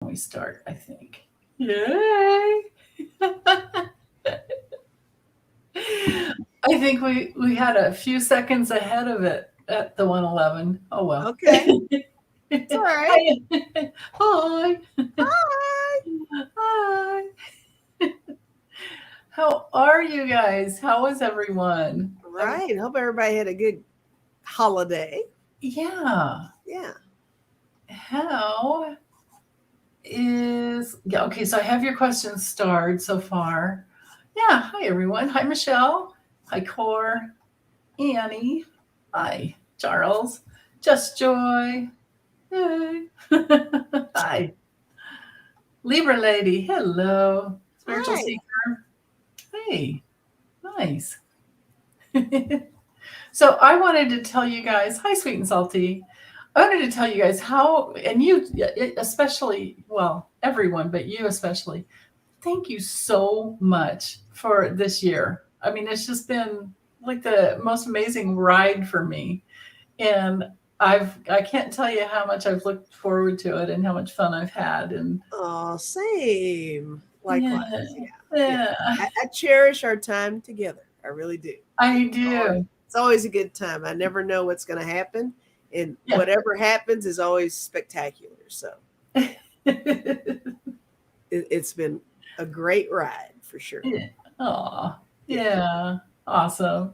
we start, I think. Yay! I think we had a few seconds ahead of it at the 111. Oh well. Okay. It's all right. Hi. Hi. Hi. Hi. How are you guys? How is everyone? All right. Hope everybody had a good holiday. Yeah. Yeah. How is yeah, okay, so I have your questions starred so far. Yeah, hi everyone. Hi Michelle. Hi Core. Annie. Hi Charles. Just Joy. Hey. Hi. Libra lady. Hello. Spiritual Hi. seeker. Hey. Nice. So I wanted to tell you guys, hi sweet and salty. I wanted to tell you guys how, and you especially, well, everyone, but you especially, thank you so much for this year. I mean, it's just been like the most amazing ride for me. And I can't tell you how much I've looked forward to it and how much fun I've had. And Oh, same. yeah, Likewise. Yeah. Yeah. yeah, I cherish our time together. I really do. I Always- do. It's always a good time. I never know what's going to happen. And Yeah. whatever happens is always spectacular. So it's been a great ride for sure. Yeah. Aw, Yeah. yeah, awesome.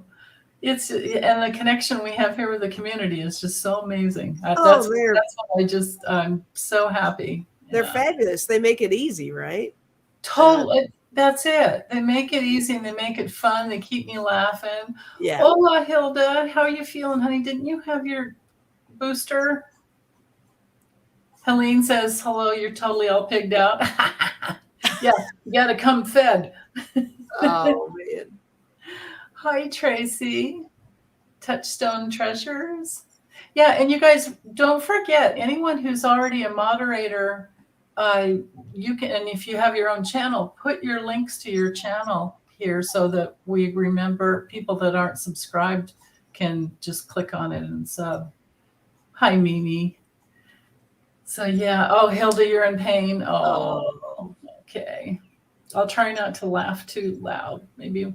It's and the connection we have here with the community is just so amazing. Oh, they're That's what I'm so happy. they're Yeah, fabulous. They make it easy, right? Uh, totally. That's it. They make it easy and they make it fun. They keep me laughing. yeah. Hola, Hilda. How are you feeling, honey? Didn't you have your booster? Helene says, hello, you're totally all pigged out. Yeah, you got to come fed. Oh man. Hi, Tracy. Touchstone Treasures. Yeah, and you guys don't forget anyone who's already a moderator. Uh, you can, and if you have your own channel, put your links to your channel here so that we remember people that aren't subscribed can just click on it and sub. Hi, Mimi. So yeah. Oh, Hilda, you're in pain. Oh, Oh, okay. I'll try not to laugh too loud. Maybe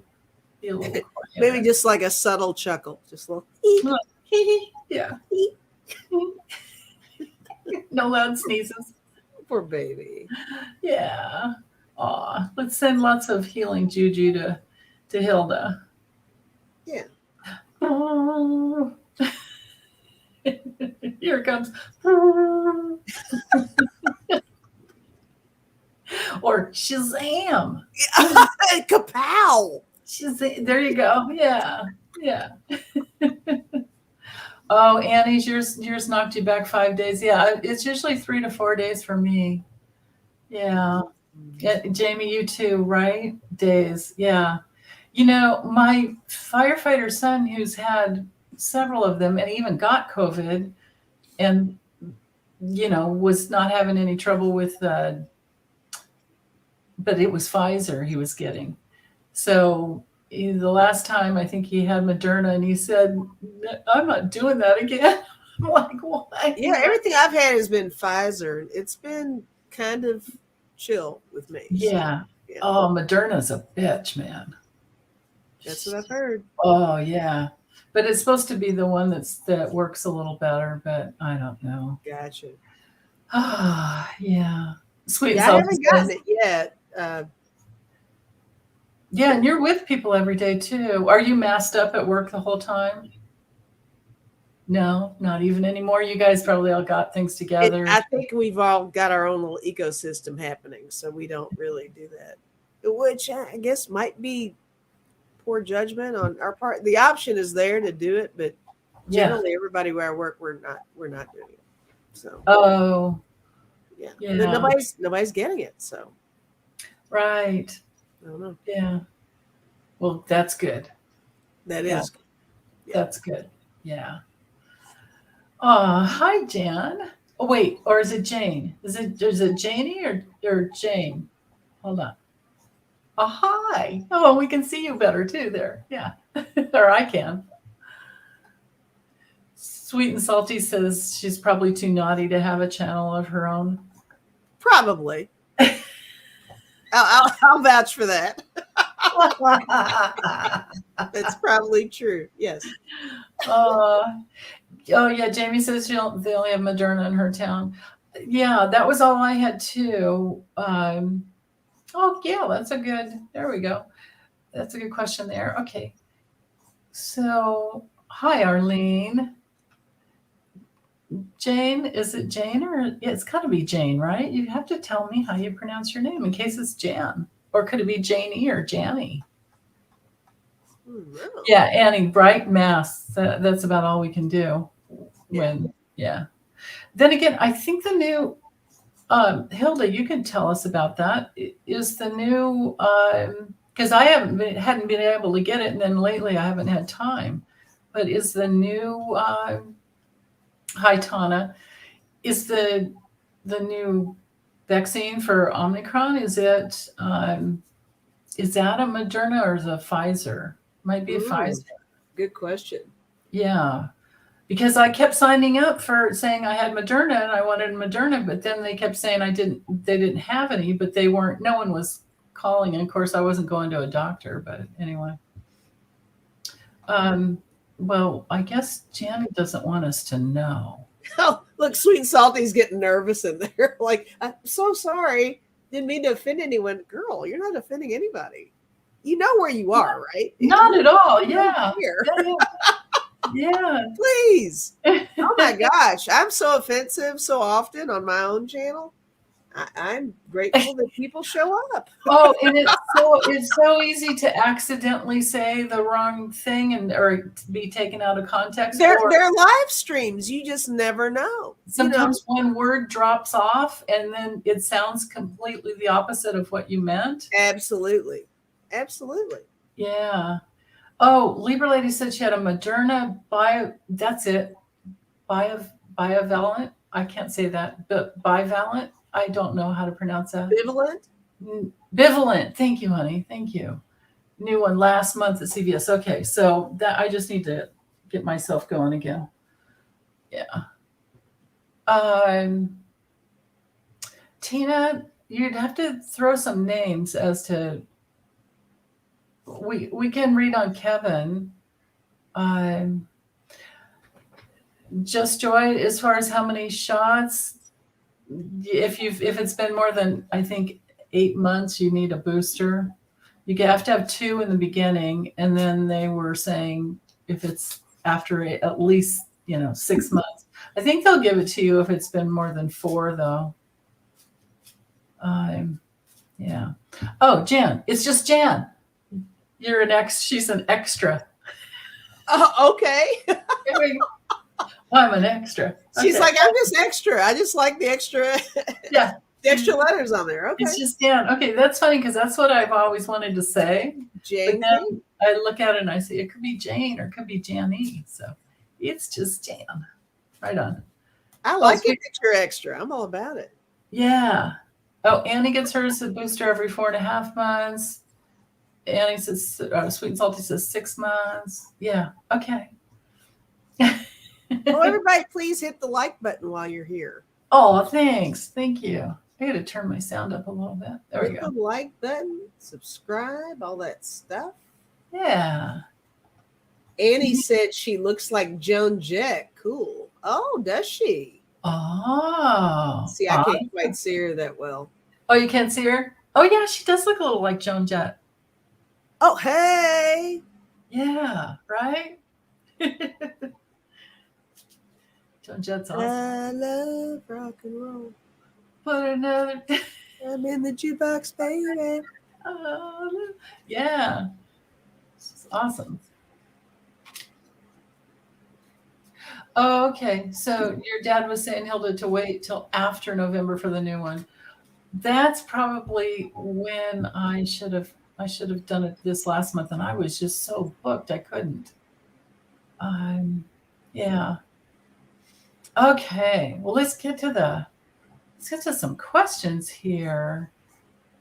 be a little maybe quieter. just like a subtle chuckle, just a little. Yeah. No loud sneezes. Poor baby. Yeah. Aw. Let's send lots of healing juju to Hilda. Yeah. Oh. Here it comes. Or Shazam. Kapow! Shazam. There you go. Yeah. Yeah. Oh, Annie's yours knocked you back 5 days. Yeah, it's usually 3 to 4 days for me. Yeah. Yeah, Jamie, you too, right? Days. Yeah. You know, my firefighter son, who's had several of them and even got COVID and, was not having any trouble with, but it was Pfizer he was getting. So the last time I think he had Moderna and he said, I'm not doing that again. I'm like, why? Yeah, everything I've had has been Pfizer. It's been kind of chill with me. So, Yeah. yeah, Oh, Moderna's a bitch, man. that's what I've heard. Oh, yeah. But it's supposed to be the one that works a little better, but I don't know. Gotcha. Ah, yeah. Sweet and Yeah, I salty haven't gotten says, it yet. yeah, and you're with people every day too. Are you masked up at work the whole time? No, not even anymore. You guys probably all got things together. I think we've all got our own little ecosystem happening, so we don't really do that. Which I guess might be poor judgment on our part. The option is there to do it, but Yeah. generally everybody where I work we're not doing it. So Oh, yeah, but yeah. nobody's getting it. So Right. I don't know. Yeah. Well, that's good. That Yeah, is, yeah. that's good. Yeah. Hi, Jan. Oh, wait, or is it Jane? Is it Janie or Jane? Hold on. Oh, hi. Oh, we can see you better too there. Yeah. Or I can. Sweet and Salty says she's probably too naughty to have a channel of her own. Probably. I'll vouch for that. That's probably true. Yes. Oh yeah, Jamie says they only have Moderna in her town. Yeah, that was all I had too. Oh yeah, there we go. That's a good question there. Okay. So hi Arlene. Jane, is it Jane or yeah, it's gotta be Jane, right? You have to tell me how you pronounce your name in case it's Jan. Or could it be Janie or Janny? No. Yeah, Annie, bright mass. That's about all we can do. Yeah. Then again, I think the new Hilda, you can tell us about that. Is the new because I hadn't been able to get it, and then lately I haven't had time. But is the new hi Tana, is the new vaccine for Omicron? Is that a Moderna or is it a Pfizer? Might be a Pfizer. Good question. Yeah. Because I kept signing up for saying I had Moderna and I wanted Moderna, but then they kept saying they didn't have any, but no one was calling. And of course I wasn't going to a doctor, but anyway. Well, I guess Janet doesn't want us to know. Oh, look, Sweet and Salty's getting nervous in there. Like, I'm so sorry. Didn't mean to offend anyone. Girl, you're not offending anybody. You know where you are, right? Not at all. Yeah. Yeah. Please. Oh my gosh. I'm so offensive so often on my own channel. I'm grateful that people show up. Oh, and it's so easy to accidentally say the wrong thing or be taken out of context. They're live streams. You just never know. Sometimes one word drops off and then it sounds completely the opposite of what you meant. Absolutely. Absolutely. Yeah. Oh, Libra Lady said she had a Moderna that's it. Bivalent. I can't say that, but bivalent. I don't know how to pronounce that. Bivalent. Thank you, honey. Thank you. New one last month at CVS. Okay, so that I just need to get myself going again. Yeah. Tina, you'd have to throw some names as to. We can read on Kevin. Just Joy, as far as how many shots, if it's been more than I think 8 months, you need a booster. You have to have 2 in the beginning, and then they were saying if it's after at least 6 months. I think they'll give it to you if it's been more than 4, though. Yeah. Oh, Jan, it's just Jan. You're she's an extra. Okay. I'm an extra. She's like, I'm just extra. I just like the extra. Yeah. The extra letters on there. Okay. It's just Jan. Okay, that's funny because that's what I've always wanted to say. Jane. But then I look at it and I say it could be Jane or it could be Janie. So it's just Jan. Right on. I like it that you're extra. I'm all about it. Yeah. Oh, Annie gets hers a booster every 4.5 months. Annie says, Sweet and Salty says 6 months. Yeah. Okay. Well, everybody, please hit the like button while you're here. Oh, thanks. Thank you. I got to turn my sound up a little bit. There we go. Hit the like button, subscribe, all that stuff. Yeah. Annie said she looks like Joan Jett. Cool. Oh, does she? Oh. See, I can't quite see her that well. Oh, you can't see her? Oh, yeah, she does look a little like Joan Jett. Oh, hey. Yeah, right? Joan Jett's awesome. I love rock and roll. Put another. I'm in the jukebox, baby. Oh, yeah. It's awesome. Oh, okay. So your dad was saying, Hilda, to wait till after November for the new one. That's probably when I should have done it this last month, and I was just so booked I couldn't. Yeah. Okay. Well, let's get to some questions here.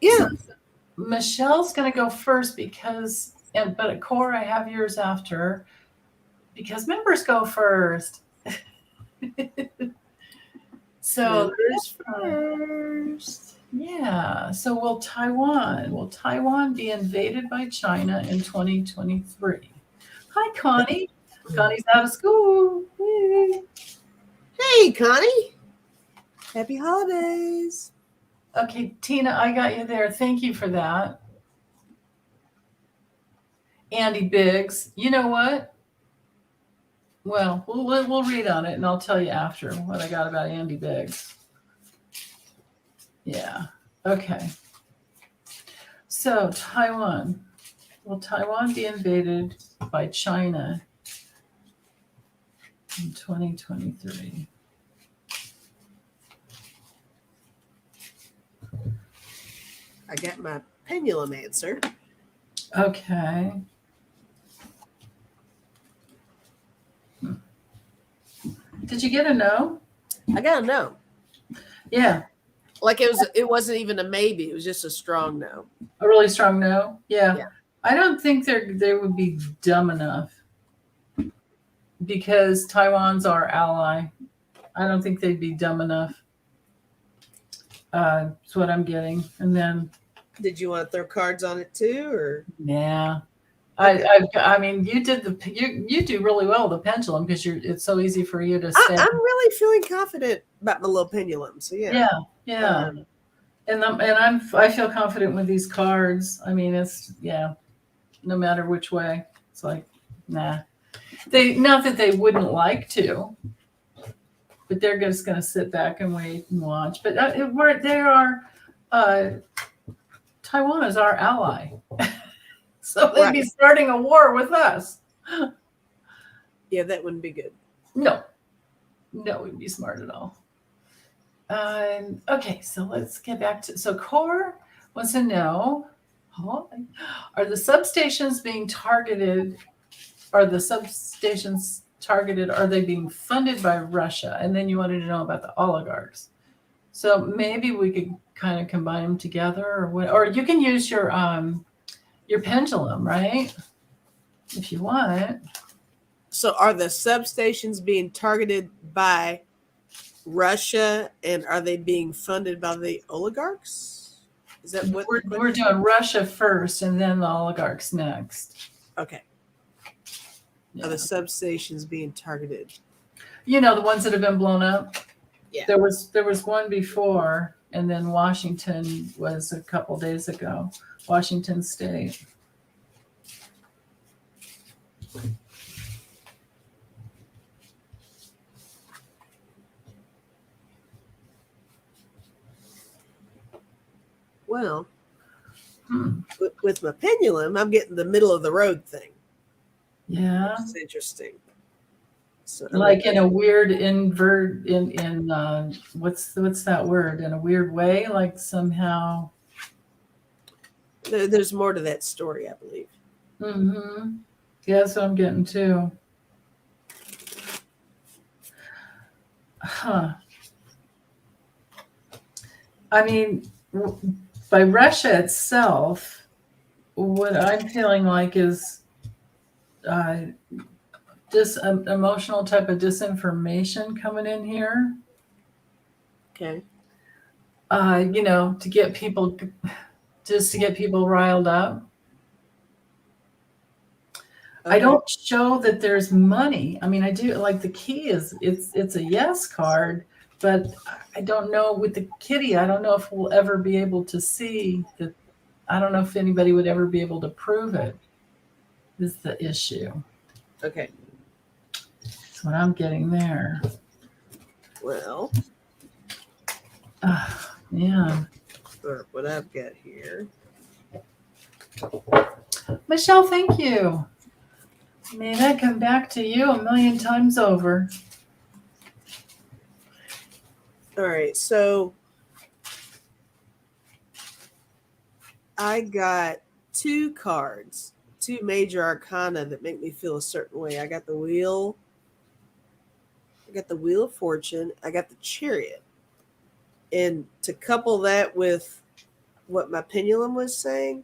Yeah. So Michelle's going to go first but at core I have yours after because members go first. So Members first. yeah. So will Taiwan be invaded by China in 2023? Hi, Connie. Connie's out of school. Woo. Hey, Connie. Happy holidays. Okay, Tina, I got you there. Thank you for that. Andy Biggs. You know what? Well, we'll read on it, and I'll tell you after what I got about Andy Biggs. Yeah. Okay. So Taiwan. Will Taiwan be invaded by China in 2023? I got my pendulum answer. Okay. Did you get a no? I got a no. Yeah. Like it wasn't even a maybe. It was just a strong no. A really strong no? Yeah. Yeah. I don't think they would be dumb enough because Taiwan's our ally. I don't think they'd be dumb enough. That's what I'm getting. And then, Did you want to throw cards on it too, or? yeah. Okay. I mean, you do really well with the pendulum because it's so easy for you to say. I'm really feeling confident about my little pendulum. So yeah. Yeah. I feel confident with these cards. I mean, it's no matter which way. It's like, nah. Not that they wouldn't like to, but they're just going to sit back and wait and watch. But Taiwan is our ally. So they'd be starting a war with us. Yeah, that wouldn't be good. No, it wouldn't be smart at all. Okay, so let's get back to, so Core wants to know, are the substations being targeted? Are the substations targeted? Are they being funded by Russia? And then you wanted to know about the oligarchs. So maybe we could kind of combine them together, or you can use your pendulum, right? If you want. So are the substations being targeted by Russia, and are they being funded by the oligarchs? Is that what we're doing? Russia first, and then the oligarchs next. Okay. Yeah. Are the substations being targeted? You know, the ones that have been blown up. Yeah. There was one before, and then Washington was a couple days ago. Washington State. Well, with my pendulum, I'm getting the middle of the road thing. Yeah. It's interesting. So like in a weird invert in what's that word? In a weird way, like somehow. There's more to that story, I believe. Mm-hmm. Yeah, that's what I'm getting too. Huh. I mean, by Russia itself, what I'm feeling like is just an emotional type of disinformation coming in here. Okay. To get people, just to get people riled up. Okay. I don't show that there's money. I mean, I do like the key is it's a yes card, but I don't know with the kitty. I don't know if we'll ever be able to see that. I don't know if anybody would ever be able to prove it. Is the issue. Okay. That's what I'm getting there. Well. Yeah. Or what I've got here. Michelle, thank you. May that come back to you 1,000,000 times over. All right, so I got two cards, two major arcana that make me feel a certain way. I got the Wheel of Fortune, I got the Chariot. And to couple that with what my pendulum was saying,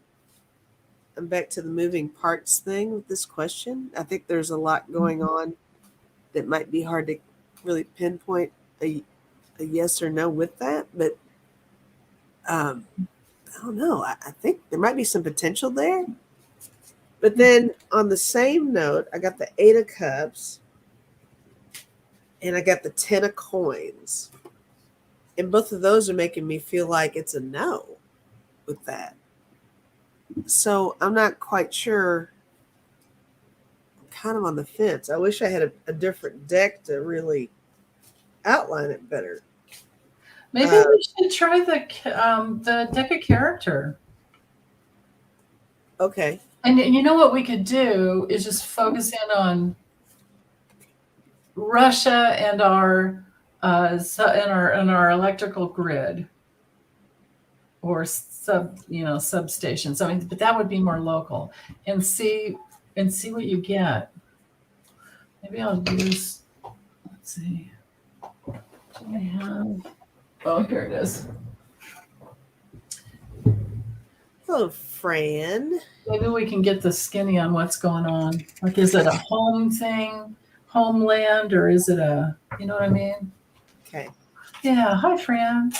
I'm back to the moving parts thing with this question. I think there's a lot going on that might be hard to really pinpoint a a yes or no with that, but I don't know. I think there might be some potential there. But then on the same note, I got the 8 of Cups and I got the 10 of Coins. And both of those are making me feel like it's a no with that. So I'm not quite sure. I'm kind of on the fence. I wish I had a different deck to really outline it better. Maybe we should try the deck of character. Okay. And you know what we could do is just focus in on Russia and our electrical grid or substations. I mean, but that would be more local, and see what you get. Maybe I'll use. Let's see. Do I have? Oh, here it is. Hello, Fran. Maybe we can get the skinny on what's going on. Like, is it a home thing, homeland, or is it a? You know what I mean? Okay. Yeah. Hi, Fran.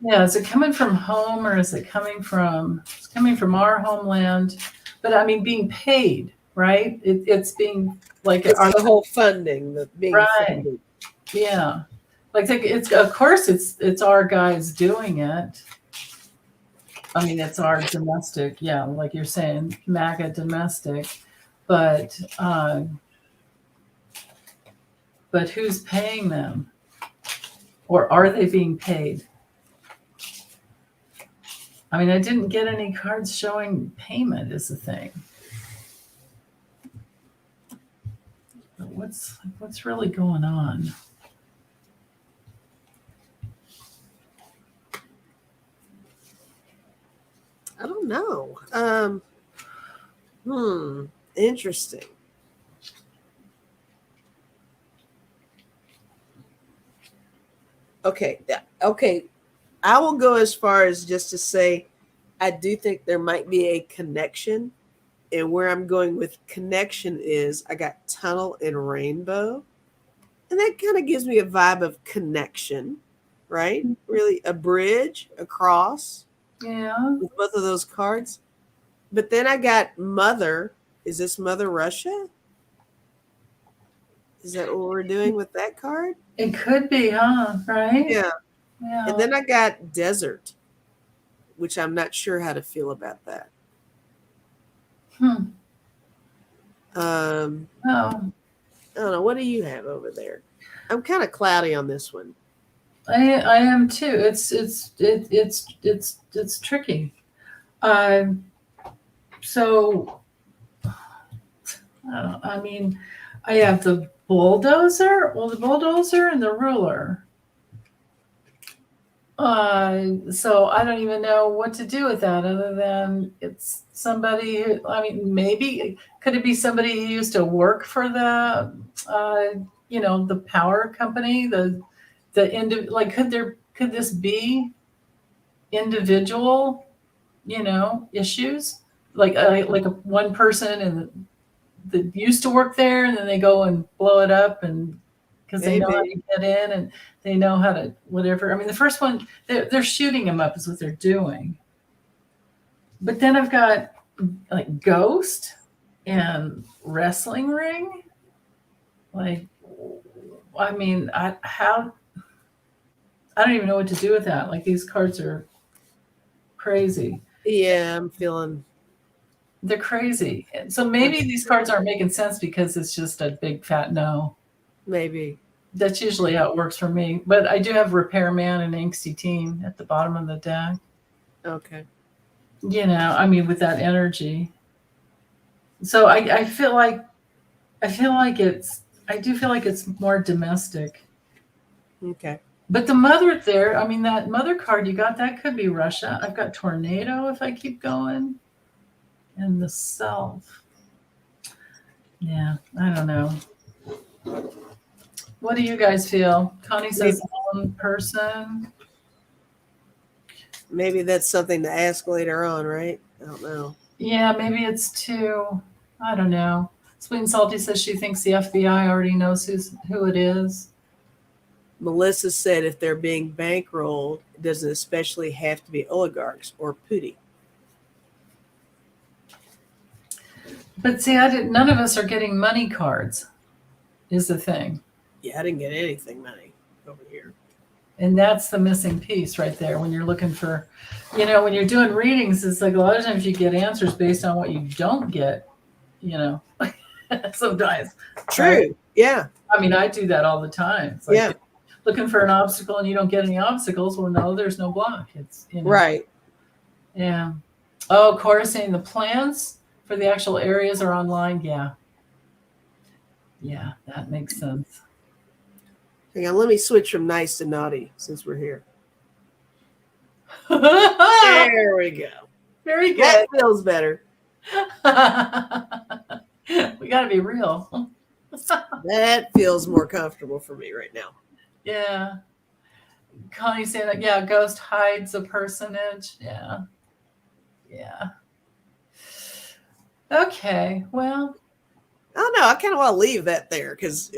Yeah, is it coming from home or is it coming from? It's coming from our homeland, but I mean, being paid, right? It's being like It's the whole funding, the being right. funded. Yeah, like it's of course it's our guys doing it. I mean, it's our domestic, yeah, like you're saying, MAGA domestic, but who's paying them, or are they being paid? I mean, I didn't get any cards showing payment is the thing. But what's really going on? I don't know. Interesting. Okay. Okay. I will go as far as just to say I do think there might be a connection. And where I'm going with connection is I got tunnel and rainbow. And that kind of gives me a vibe of connection, right? Really a bridge across. Yeah. With both of those cards. But then I got Mother. Is this Mother Russia? Is that what we're doing with that card? It could be, huh? Right? Yeah. Yeah. And then I got Desert, which I'm not sure how to feel about that. Oh. I don't know. What do you have over there? I'm kind of cloudy on this one. I am too. It's tricky. So I mean, I have the bulldozer. Well, the bulldozer and the ruler. So I don't even know what to do with that other than it's somebody who, I mean, maybe could it be somebody who used to work for the, the power company, like, could this be individual, issues? Like a one person and that used to work there and then they go and blow it up and because they know how to get in and they know how to whatever. I mean, the first one, they're shooting him up is what they're doing. But then I've got like ghost and wrestling ring. Like, I mean, I don't even know what to do with that. Like, these cards are crazy. Yeah, I'm feeling. They're crazy. So maybe these cards aren't making sense because it's just a big fat no. Maybe. That's usually how it works for me. But I do have Repairman and Angsty Teen at the bottom of the deck. Okay. I mean, with that energy. So I feel like I do feel like it's more domestic. Okay. But the mother there, I mean, that mother card you got, that could be Russia. I've got tornado if I keep going. And the self. Yeah, I don't know. What do you guys feel? Connie says one person. Maybe that's something to ask later on, right? I don't know. Yeah, maybe it's two. I don't know. Sweet and Salty says she thinks the FBI already knows who it is. Melissa said if they're being bankrolled, it doesn't especially have to be oligarchs or Pooty. But see, none of us are getting money cards, is the thing. Yeah, I didn't get anything money over here. And that's the missing piece right there when you're looking for, when you're doing readings, it's like a lot of times you get answers based on what you don't get, sometimes. True. Right? Yeah. I mean, I do that all the time. It's like looking for an obstacle and you don't get any obstacles. Well, no, there's no block. It's, Right. Yeah. Oh, Cora saying the plans for the actual areas are online. Yeah. Yeah, that makes sense. Hang on, let me switch from nice to naughty since we're here. There we go. Very good. That feels better. We got to be real. That feels more comfortable for me right now. Yeah. Connie saying that, yeah, ghost hides a personage. Yeah. Yeah. Okay. Well. Oh, no, I kind of want to leave that there because.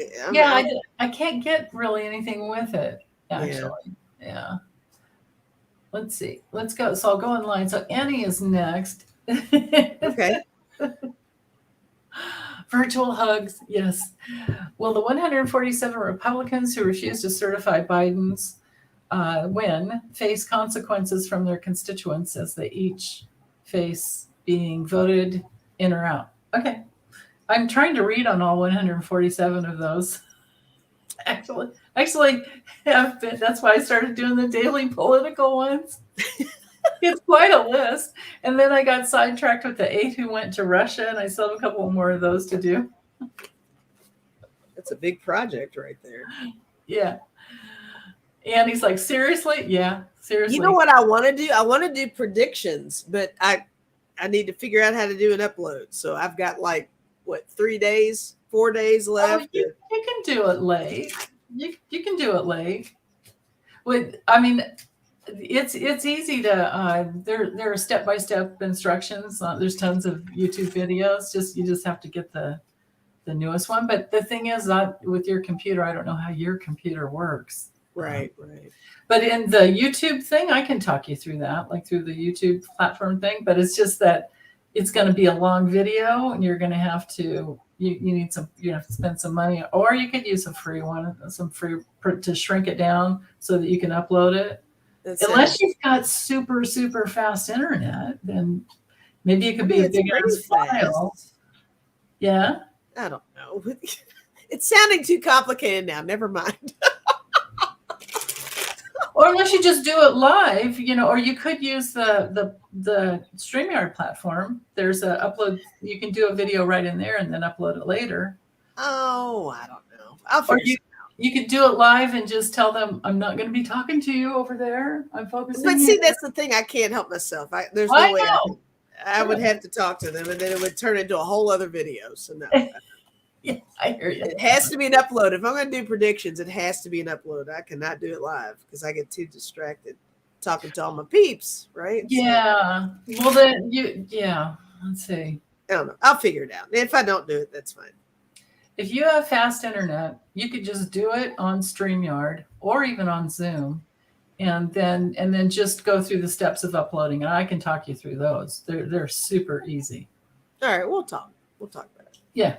I can't get really anything with it, actually. Yeah. Let's see. Let's go. So I'll go online. So Annie is next. Okay. Virtual hugs. Yes. Will the 147 Republicans who refuse to certify Biden's win face consequences from their constituents as they each face being voted in or out? Okay. I'm trying to read on all 147 of those. Actually, that's why I started doing the daily political ones. It's quite a list. And then I got sidetracked with the 8 who went to Russia, and I still have a couple more of those to do. That's a big project right there. Yeah. And he's like, seriously? Yeah, seriously. You know what I want to do? I want to do predictions, but I need to figure out how to do an upload. So I've got 4 days left. Oh, you can do it late. You can do it late. It's easy to there are step-by-step instructions. There's tons of YouTube videos. You just have to get the newest one. But the thing is, with your computer, I don't know how your computer works. Right. But in the YouTube thing, I can talk you through that, like through the YouTube platform thing. But it's just that it's going to be a long video, and you're going to have to you have to spend some money, or you could use a free one, to shrink it down so that you can upload it. Unless you've got super, super fast internet, then maybe it could be a big ass file. Yeah. I don't know. It's sounding too complicated now. Never mind. Or unless you just do it live, or you could use the StreamYard platform. There's a upload. You can do a video right in there and then upload it later. Oh, I don't know. I'll figure it out. You could do it live and just tell them, I'm not going to be talking to you over there. I'm focusing. But see, that's the thing. I can't help myself. There's no way I would have to talk to them, and then it would turn into a whole other video. So no. Yeah, I hear you. It has to be an upload. If I'm going to do predictions, it has to be an upload. I cannot do it live because I get too distracted talking to all my peeps, right? Yeah. So, well, then let's see. I don't know. I'll figure it out. If I don't do it, that's fine. If you have fast internet, you could just do it on StreamYard or even on Zoom, and then just go through the steps of uploading. And I can talk you through those. They're super easy. All right, we'll talk. We'll talk about it. Yeah.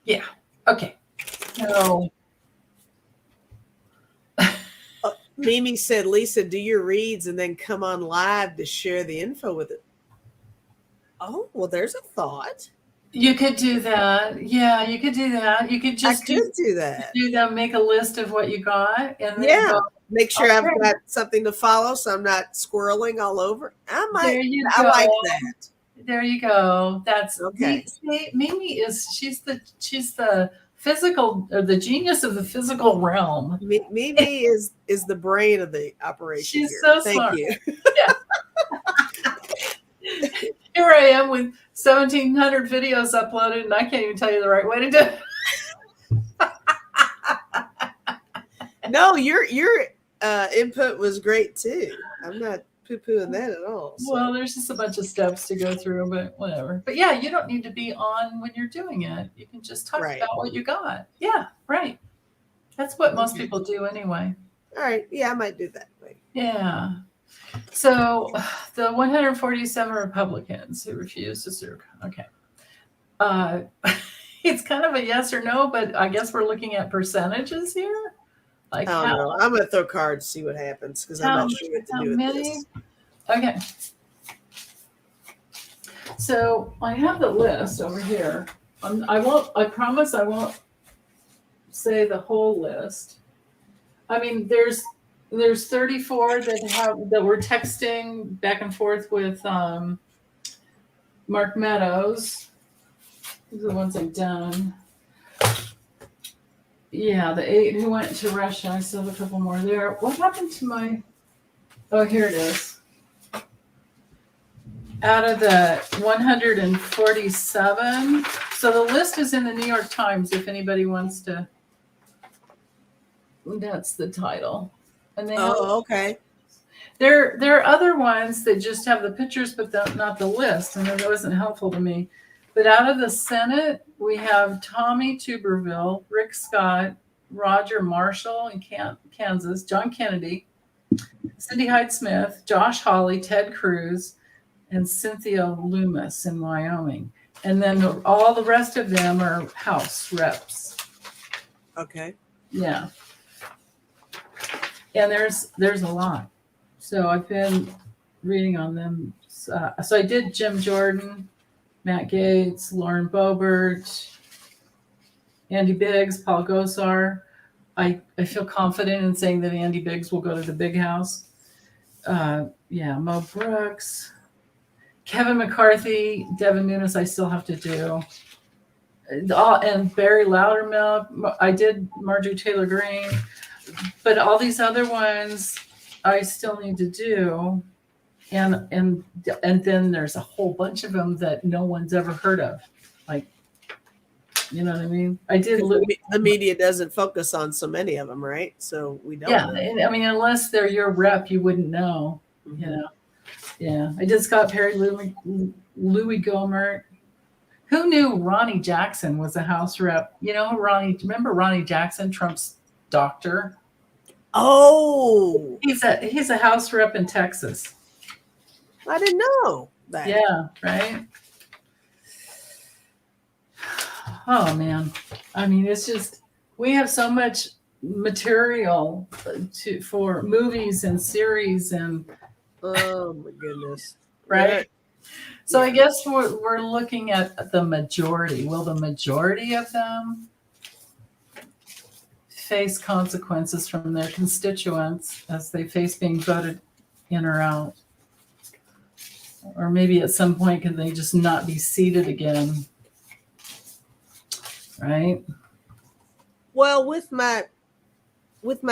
Yeah. Okay. So Mimi said, Lisa, do your reads and then come on live to share the info with it. Oh, well, there's a thought. You could do that. Yeah, you could do that. You could just do that. Do that. Make a list of what you got, and then make sure I've got something to follow, so I'm not squirreling all over. I like that. There you go. That's okay. Mimi she's the physical, or the genius of the physical realm. Mimi is the brain of the operation. She's here. so Thank smart. you. Yeah. Here I am with 1,700 videos uploaded, and I can't even tell you the right way to do it. No, your input was great too. I'm not poo-pooing that at all. So. Well, there's just a bunch of steps to go through, but whatever. But yeah, you don't need to be on when you're doing it. You can just talk about what you got. Yeah, right. That's what most people do anyway. All right. Yeah, I might do that. Yeah. So the 147 Republicans who refused to serve. Okay. It's kind of a yes or no, but I guess we're looking at percentages here. Like I don't know. I'm going to throw cards, see what happens, because I'm not sure what to do with this. Okay. So I have the list over here. I promise I won't say the whole list. I mean, there's 34 that were texting back and forth with Mark Meadows. These are the ones I've done. Yeah, the 8 who went to Russia. I still have a couple more there. What happened to my... Oh, here it is. Out of the 147. So the list is in the New York Times if anybody wants to... That's the title. And they okay. There are other ones that just have the pictures, but not the list, and it wasn't helpful to me. But out of the Senate, we have Tommy Tuberville, Rick Scott, Roger Marshall in Kansas, John Kennedy, Cindy Hyde-Smith, Josh Hawley, Ted Cruz, and Cynthia Loomis in Wyoming. And then all the rest of them are House reps. Okay. Yeah. And there's a lot. So I've been reading on them. So I did Jim Jordan, Matt Gaetz, Lauren Boebert, Andy Biggs, Paul Gosar. I feel confident in saying that Andy Biggs will go to the big house. Mo Brooks, Kevin McCarthy, Devin Nunes I still have to do. And Barry Loudermilk. I did Marjorie Taylor Greene. But all these other ones I still need to do. And then there's a whole bunch of them that no one's ever heard of. Like, you know what I mean? I did. The media doesn't focus on so many of them, right? So we don't know. I mean, unless they're your rep, you wouldn't know, you know? Yeah. I did Scott Perry, Louis Gohmert. Who knew Ronnie Jackson was a House rep? You know, remember Ronnie Jackson, Trump's doctor? Oh, he's a House rep in Texas. I didn't know that. Yeah, right. Oh man, I mean, it's just we have so much material for movies and series and. Oh my goodness! Right. Yeah. So I guess we're looking at the majority. Will the majority of them face consequences from their constituents as they face being voted in or out? Or maybe at some point can they just not be seated again? Right? Well, with my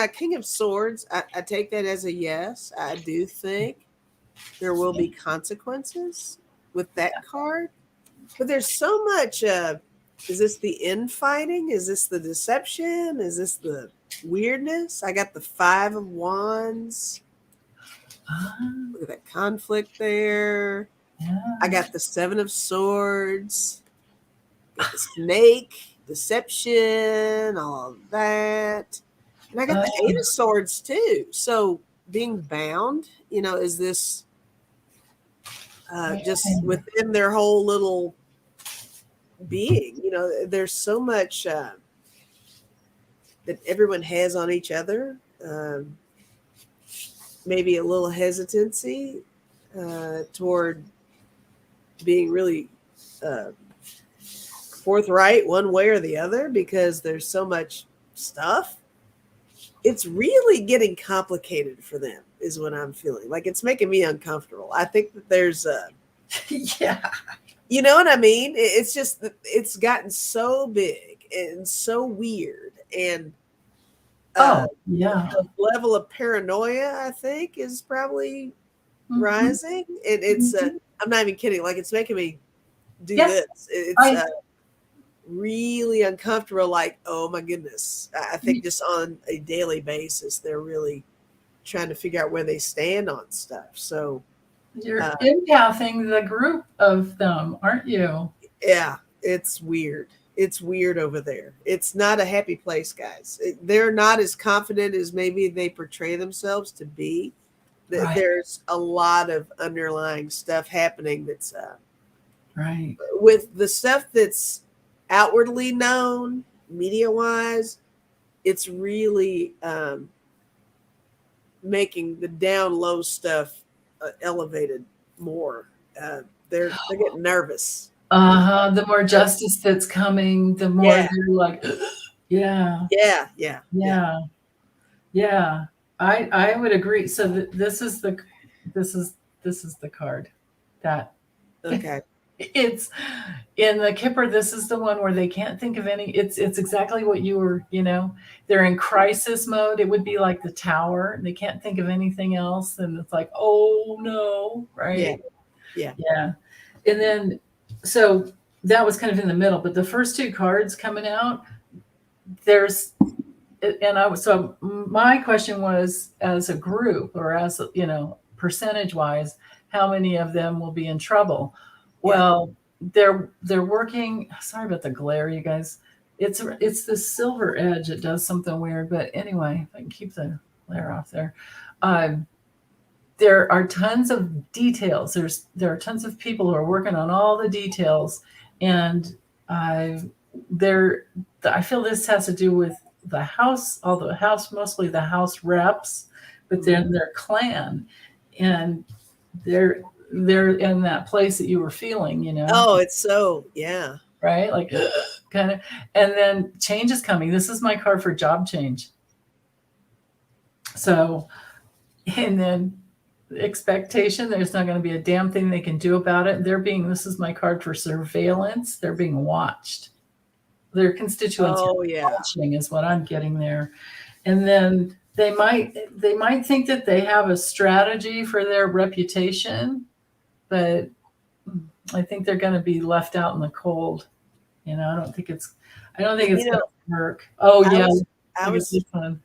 King of Swords, I take that as a yes. I do think there will be consequences with that card. But there's so much is this the infighting? Is this the deception? Is this the weirdness? I got the 5 of Wands. Look at that conflict there. Yeah. I got the 7 of Swords. Got the snake, deception, all of that. And I got the 8 of Swords too. So being bound, is this just within their whole little being? There's so much that everyone has on each other. Maybe a little hesitancy toward being really forthright one way or the other because there's so much stuff. It's really getting complicated for them is what I'm feeling. Like it's making me uncomfortable. I think that there's yeah. You know what I mean? It's just that it's gotten so big and so weird. And the level of paranoia, I think, is probably rising. And it's I'm not even kidding. Like it's making me do this. It's really uncomfortable. Like, oh my goodness. I think just on a daily basis, they're really trying to figure out where they stand on stuff. So You're empathing the group of them, aren't you? yeah, it's weird. It's weird over there. It's not a happy place, guys. They're not as confident as maybe they portray themselves to be. Right. There's a lot of underlying stuff happening that's right. With the stuff that's outwardly known, media wise, it's really making the down low stuff elevated more. They're getting nervous. The more justice that's coming, the more Yeah. they're like, yeah. I would agree. So this is the card that Okay. it's in the Kipper. This is the one where they can't think of any. It's exactly what you were. They're in crisis mode. It would be like the Tower, and they can't think of anything else, and it's like, oh no, right? Yeah. And then, so that was kind of in the middle. But the first two cards coming out, so my question was, as a group, or as percentage wise, how many of them will be in trouble? Well, they're working. Sorry about the glare, you guys. It's the silver edge. It does something weird, but anyway, if I can keep the glare off there. There are tons of details. There are tons of people who are working on all the details, and I feel this has to do with the House, mostly the House reps, but then their clan, and they're in that place that you were feeling, Oh, it's so, yeah. right? Like kind of, and then change is coming. This is my card for job change. So, and then expectation, there's not going to be a damn thing they can do about it. This is my card for surveillance. They're being watched. Their constituents watching is what I'm getting there. And then they might think that they have a strategy for their reputation, but I think they're going to be left out in the cold. I don't think it's going to work. Oh, yeah. I was this one.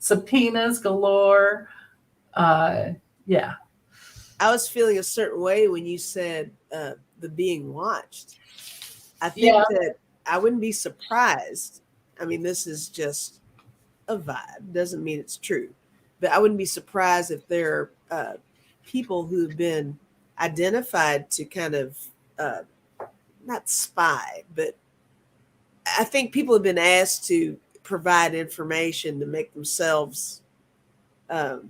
Subpoenas galore. Yeah. I was feeling a certain way when you said the being watched. I think that I wouldn't be surprised. I mean, this is just a vibe. Doesn't mean it's true. But I wouldn't be surprised if there are people who've been identified to kind of not spy, but I think people have been asked to provide information to make themselves to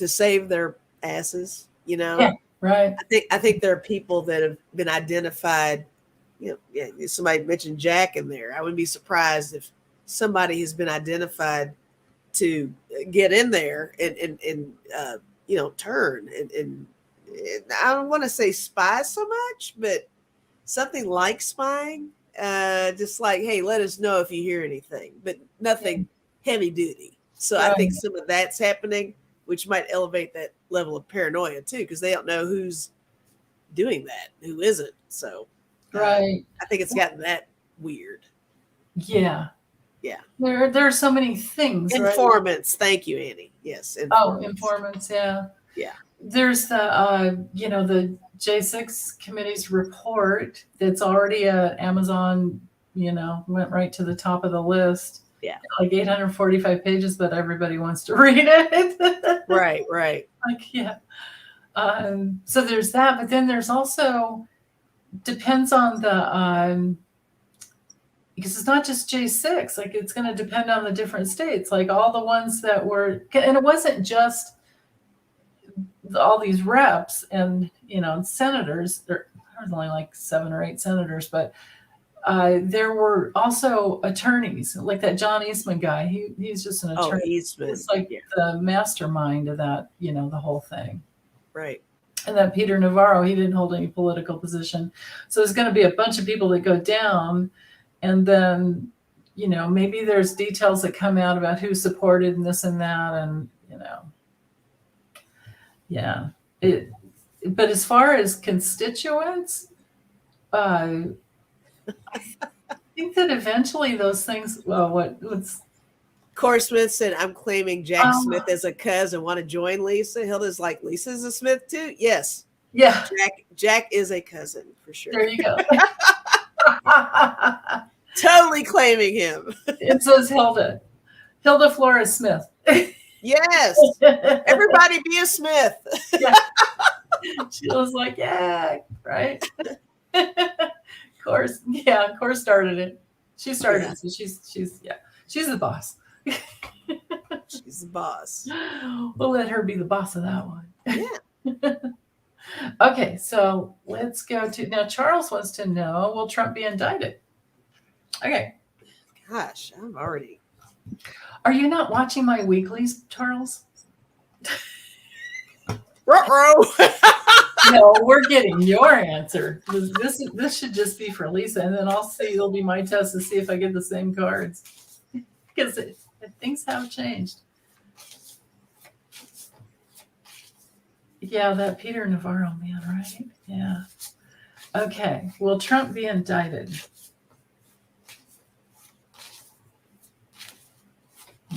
save their asses, right. I think there are people that have been identified. Somebody mentioned Jack in there. I wouldn't be surprised if somebody has been identified to get in there and turn and I don't want to say spy so much, but something like spying, just like, hey, let us know if you hear anything, but nothing heavy duty. So I think some of that's happening, which might elevate that level of paranoia too, because they don't know who's doing that, who isn't. So I think it's gotten that weird. Yeah. There are so many things. Informants. Right? Thank you, Annie. Yes. Informants. Yeah. There's the the J6 committee's report that's already at Amazon. Went right to the top of the list. Yeah. Like 845 pages, but everybody wants to read it. Right. Like, yeah. So there's that, but then there's also, depends on the, because it's not just J6, like it's going to depend on the different states, like all the ones that were, and it wasn't just all these reps and, senators. There was only like 7 or 8 senators, but there were also attorneys, like that John Eastman guy. He's just an attorney. Oh, Eastman. It's like the mastermind of that, the whole thing. Right. And that Peter Navarro, he didn't hold any political position. So there's going to be a bunch of people that go down. And then, maybe there's details that come out about who supported and this and that. And, yeah. But as far as constituents, I think that eventually those things, well, Corey Smith said, I'm claiming Jack Oh. Smith as a cuz and want to join Lisa. Hilda's like, Lisa's a Smith too? Yes. Yeah, Jack is a cousin for sure. there you go. Totally claiming him. And so is Hilda. Hilda Flores Smith. Yes. Everybody be a Smith. Yeah. She was like, yeah, right. Of course started it. She started it. So she's the boss. She's the boss. We'll let her be the boss of that one. Yeah. Okay, so let's go to now. Charles wants to know, will Trump be indicted? Okay. Gosh, I'm already. Are you not watching my weeklies, Charles? Ruh-roh. No, we're getting your answer. This should just be for Lisa, and then I'll see. It'll be my test to see if I get the same cards, because things have changed. Yeah, that Peter Navarro man, right? Yeah. Okay. Will Trump be indicted?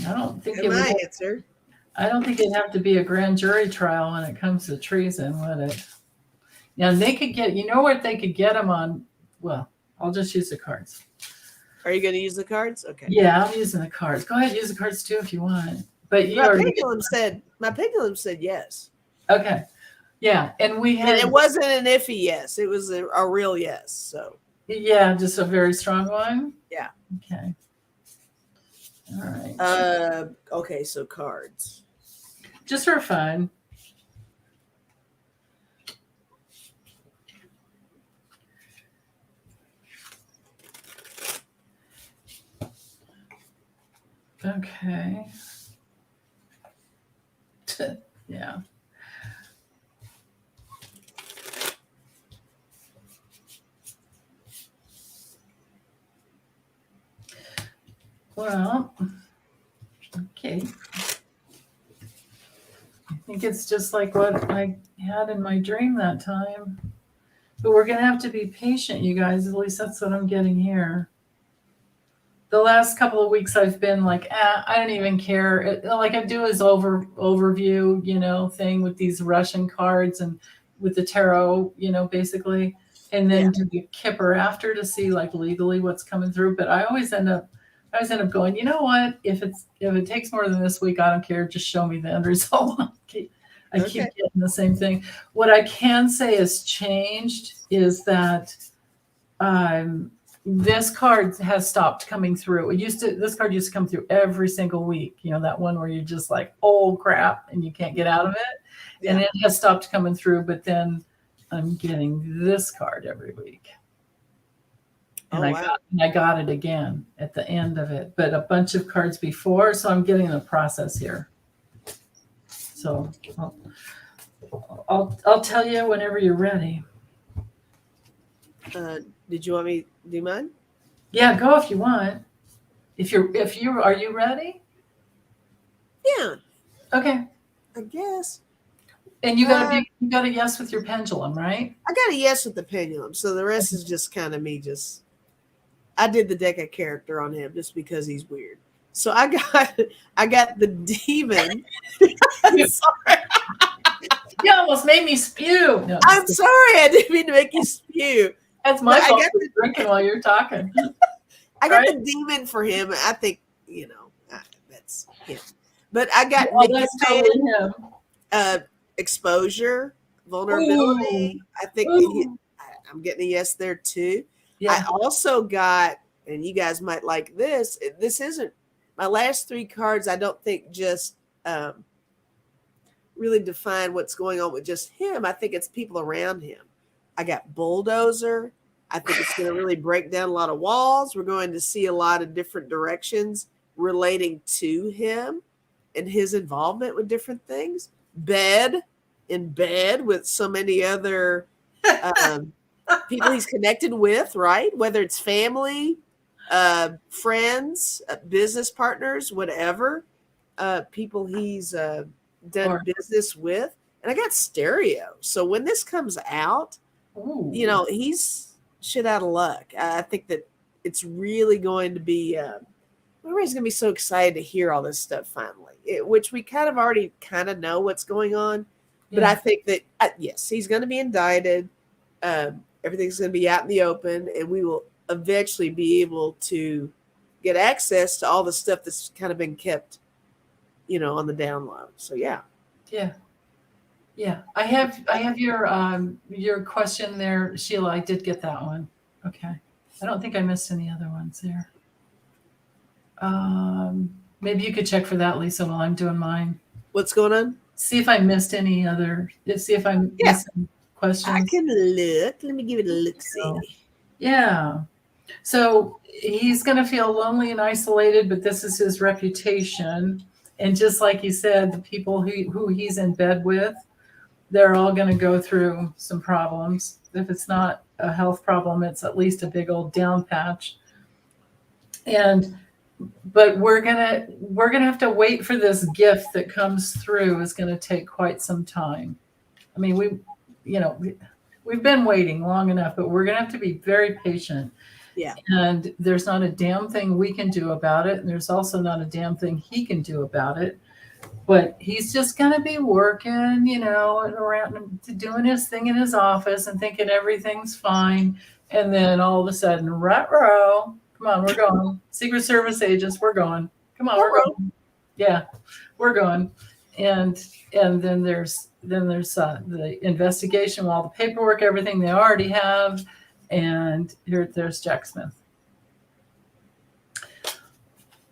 I don't think it would. My answer. I don't think it'd have to be a grand jury trial when it comes to treason, would it? Now they could get. You know what they could get him on? Well, I'll just use the cards. Are you going to use the cards? Okay. Yeah, I'm using the cards. Go ahead, use the cards too if you want. But you My already. pendulum said yes. Okay. Yeah, and we had. And it wasn't an iffy yes. It was a real yes. So. Yeah, just a very strong one. Yeah. Okay. All right. Okay, so cards. Just for fun. Okay. Yeah. Well, okay. I think it's just like what I had in my dream that time. But we're going to have to be patient, you guys. At least that's what I'm getting here. The last couple of weeks I've been like, I don't even care. Like I do his overview, thing with these Russian cards and with the tarot, basically. And then do the Kipper after to see like legally what's coming through. But I always end up going, you know what? If it takes more than this week, I don't care. Just show me the end result. I keep getting the same thing. What I can say has changed is that this card has stopped coming through. This card used to come through every single week. That one where you're just like, oh crap, and you can't get out of it. Yeah. And it has stopped coming through, but then I'm getting this card every week. And I got it again at the end of it, but a bunch of cards before. So I'm getting the process here. So I'll tell you whenever you're ready. Did you want me to do mine? Yeah, go if you want. Are you ready? Yeah. Okay. I guess. And you got a yes with your pendulum, right? I got a yes with the pendulum. So the rest is just kind of me I did the deck of character on him just because he's weird. So I got the demon. I'm sorry. You almost made me spew. No, I'm sorry. I didn't mean to make you spew. That's my fault for drinking while you're talking. I got the demon for him. I think, that's him. But I got that's totally him. Exposure, vulnerability. Ooh. I think I'm getting a yes there too. Yeah. I also got, and you guys might like this. This isn't my last three cards. I don't think just really define what's going on with just him. I think it's people around him. I got bulldozer. I think it's going to really break down a lot of walls. We're going to see a lot of different directions relating to him and his involvement with different things. In bed with so many other people he's connected with, right? Whether it's family, friends, business partners, whatever, people he's done business with. And I got stereo. So when this comes out, he's shit out of luck. I think that it's really going to be everybody's going to be so excited to hear all this stuff finally, which we kind of already kind of know what's going on. But I think that, yes, he's going to be indicted. Everything's going to be out in the open, and we will eventually be able to get access to all the stuff that's kind of been kept, on the down low. So, yeah. Yeah. Yeah. I have your question there, Sheila. I did get that one. Okay. I don't think I missed any other ones there. Maybe you could check for that, Lisa, while I'm doing mine. What's going on? See if I missed any other. See if I'm missing questions. I can look. Let me give it a look. See. Yeah. So he's going to feel lonely and isolated, but this is his reputation. And just like he said, the people who he's in bed with, they're all going to go through some problems. If it's not a health problem, it's at least a big old down patch. But we're gonna have to wait for this gift that comes through. Is going to take quite some time. I mean, we've been waiting long enough, but we're going to have to be very patient. Yeah. And there's not a damn thing we can do about it, and there's also not a damn thing he can do about it. But he's just going to be working, around doing his thing in his office and thinking everything's fine. And then all of a sudden, ruh-roh, come on, we're going. Secret Service agents, we're going. Come on, we're going. Yeah, we're going. And then there's the investigation, all the paperwork, everything they already have. And there's Jack Smith.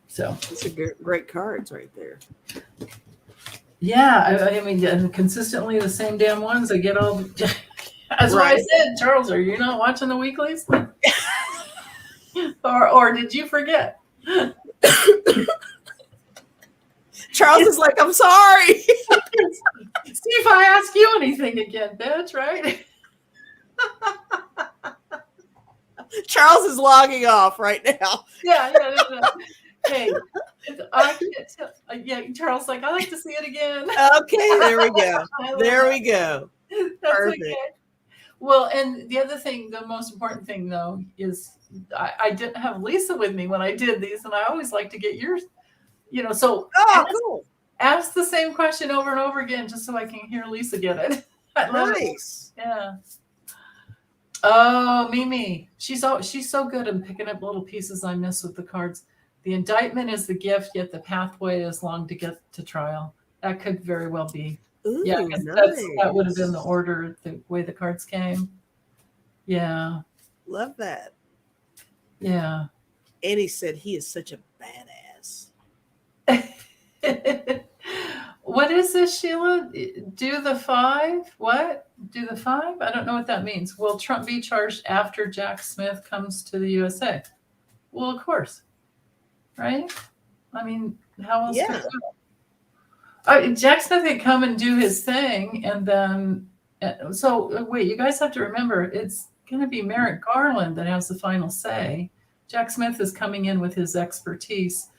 So these are great cards right there. Yeah, I mean, consistently the same damn ones. I get all. That's why I said, Charles, are you not watching the weeklies? or did you forget? Charles is like, I'm sorry. See if I ask you anything again, bitch, right? Charles is logging off right now. Yeah. Hey, I can't tell. Yeah, Charles, like, I like to see it again. Okay, there we go. There we go. That's perfect. Okay. Well, and the other thing, the most important thing, though, is I didn't have Lisa with me when I did these, and I always like to get yours, so cool. Ask the same question over and over again just so I can hear Lisa get it. Nice. Yeah. Oh, Mimi. She's so good at picking up little pieces I miss with the cards. The indictment is the gift, yet the pathway is long to get to trial. That could very well be. Ooh, yeah, nice. that would have been the order, the way the cards came. Yeah. Love that. Yeah. Annie said he is such a badass. What is this, Sheila? Do the 5? What? Do the 5? I don't know what that means. Will Trump be charged after Jack Smith comes to the USA? Well, of course. Right? I mean, how else could it? Jack Smith could come and do his thing, and then wait, you guys have to remember, it's going to be Merrick Garland that has the final say. Jack Smith is coming in with his expertise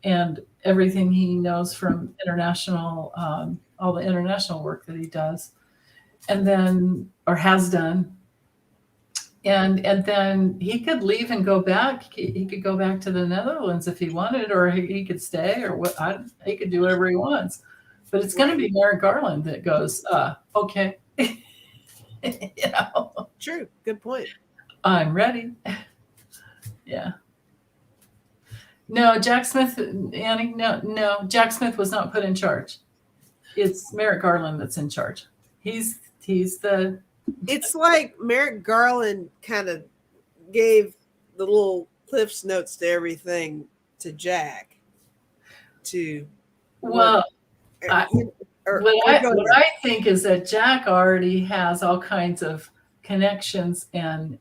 and everything he knows from international, all the international work that he does, and then, or has done. And then he could leave and go back. He could go back to the Netherlands if he wanted, or he could stay, or he could do whatever he wants. But it's going to be Merrick Garland that goes, okay. True. Good point. I'm ready. Yeah. No, Jack Smith, Annie, no, Jack Smith was not put in charge. It's Merrick Garland that's in charge. He's the. It's like Merrick Garland kind of gave the little Cliff's notes to everything to Jack. What I think is that Jack already has all kinds of connections and,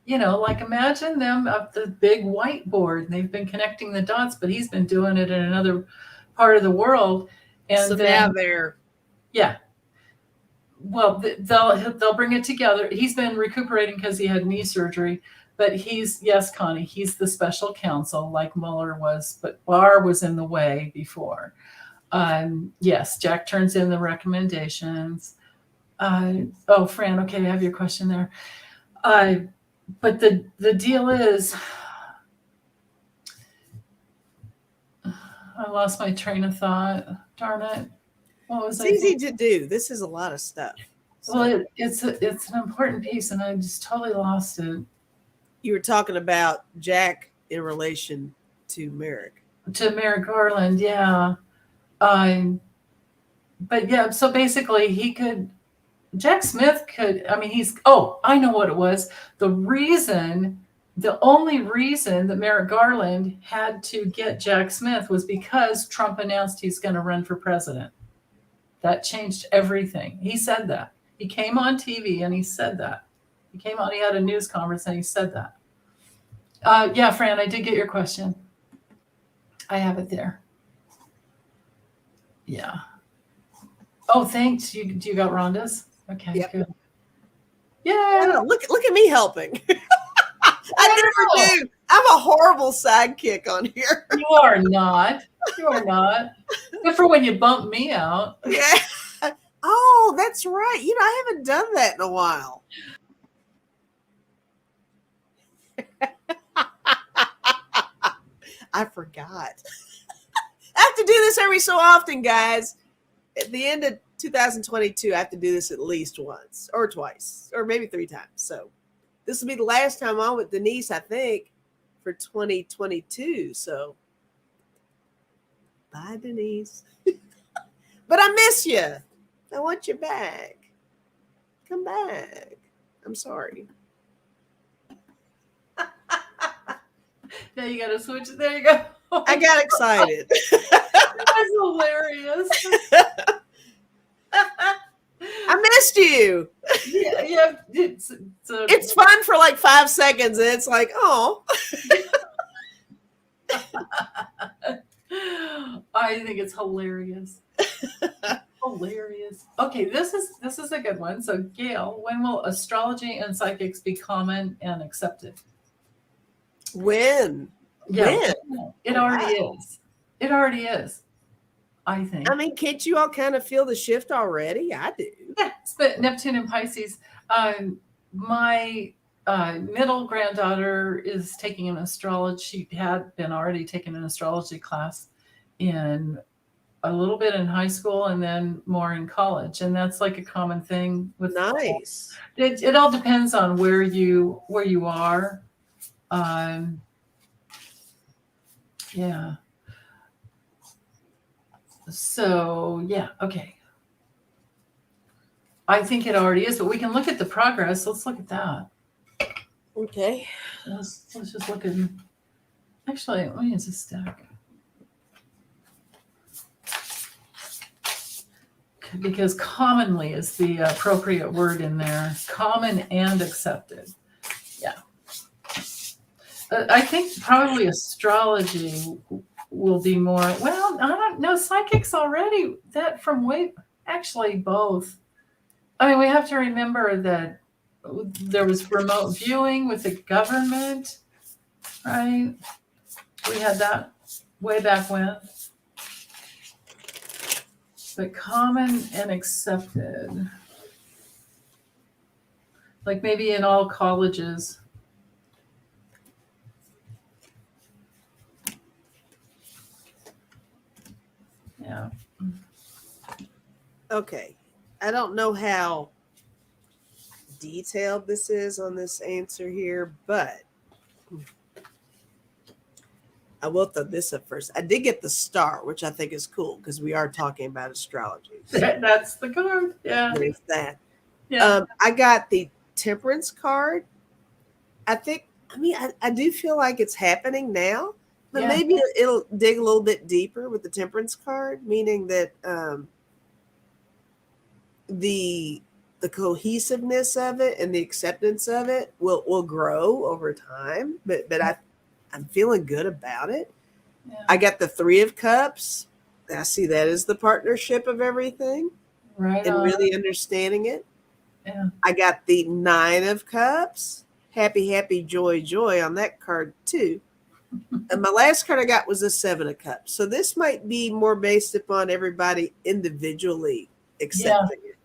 like imagine them up the big whiteboard. They've been connecting the dots, but he's been doing it in another part of the world. And so then, now they're. Yeah. Well, they'll bring it together. He's been recuperating because he had knee surgery, but yes, Connie, he's the special counsel like Mueller was, but Barr was in the way before. Yes, Jack turns in the recommendations. Fran, okay, I have your question there. But the deal is, I lost my train of thought. Darn it. What was It's I easy thinking? to do. This is a lot of stuff. Well, it's an important piece, and I just totally lost it. You were talking about Jack in relation to Merrick. To Merrick Garland, yeah. Um, but yeah, so basically, Jack Smith could. I mean, I know what it was. The only reason that Merrick Garland had to get Jack Smith was because Trump announced he's going to run for president. That changed everything. He said that. He came on TV and he said that. He had a news conference and he said that. Yeah, Fran, I did get your question. I have it there. Yeah. Oh, thanks. Do you got Rhonda's? Okay, Yep. good. Yeah. Wow, look at me helping. I never do. I'm a horrible sidekick on here. You are not. You are not. Except for when you bump me out. Yeah. Oh, that's right. I haven't done that in a while. I forgot. I have to do this every so often, guys. At the end of 2022, I have to do this at least once or twice or maybe 3 times. So this will be the last time on with Denise, I think, for 2022. So bye, Denise. But I miss you. I want you back. Come back. I'm sorry. Now you got to switch. There you go. I got excited. That's hilarious. I missed you. Yeah. It's fun for like 5 seconds, and it's like, oh. I think it's hilarious. Hilarious. Okay, this is a good one. So, Gail, when will astrology and psychics be common and accepted? When? Yeah, it already is. It already is. I think. I mean, can't you all kind of feel the shift already? I do. Yeah, but Neptune and Pisces. My middle granddaughter is taking an astrology. She had been already taking an astrology class in a little bit in high school and then more in college, and that's like a common thing with. Nice. It all depends on where you are. Yeah. So yeah, okay. I think it already is, but we can look at the progress. Let's look at that. Okay. Let's just look at. Actually, let me use a stack. Because commonly is the appropriate word in there. Common and accepted. Yeah. I think probably astrology will be more. Well, I don't know. Psychics already that from way. Actually, both. I mean, we have to remember that there was remote viewing with the government, right? We had that way back when. But common and accepted. Like maybe in all colleges. Yeah. Okay. I don't know how detailed this is on this answer here, but I will throw this up first. I did get the star, which I think is cool because we are talking about astrology. So that's the card. Yeah. there's that. Yeah. I got the temperance card. I do feel like it's happening now, but maybe it'll dig a little bit deeper with the temperance card, meaning that the cohesiveness of it and the acceptance of it will grow over time. But I'm feeling good about it. Yeah. I got the 3 of Cups. I see that as the partnership of everything, right? And really understanding it. Yeah. I got the 9 of Cups. Happy, joy on that card too. And my last card I got was the 7 of Cups. So this might be more based upon everybody individually accepting it.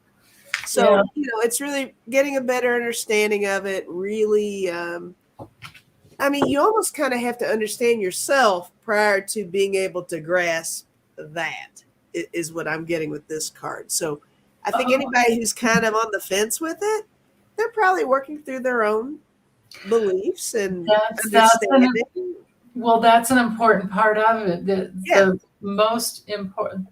So, it's really getting a better understanding of it, really I mean, you almost kind of have to understand yourself prior to being able to grasp that, is what I'm getting with this card. So I think anybody who's kind of on the fence with it, they're probably working through their own beliefs and understanding. That's an important part of it. The most important,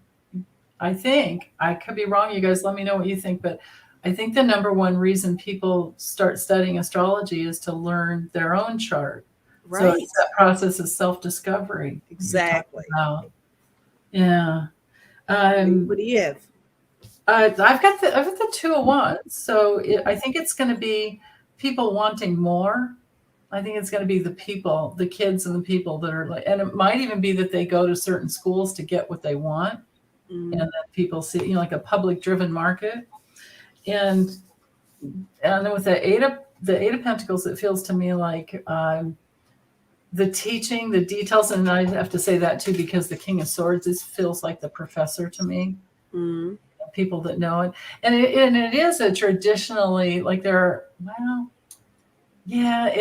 I think, I could be wrong, you guys let me know what you think, but I think the number one reason people start studying astrology is to learn their own chart. Right. So it's that process of self-discovery. Exactly. Yeah. What do you have? I've got the Two of Wands. So I think it's going to be people wanting more. I think it's going to be the people, the kids and the people that are like, and it might even be that they go to certain schools to get what they want. And then people see, like a public driven market. And then with the Eight of Pentacles, it feels to me like the teaching, the details, and I have to say that too, because the King of Swords feels like the professor to me. People that know it. And it is a traditionally, like it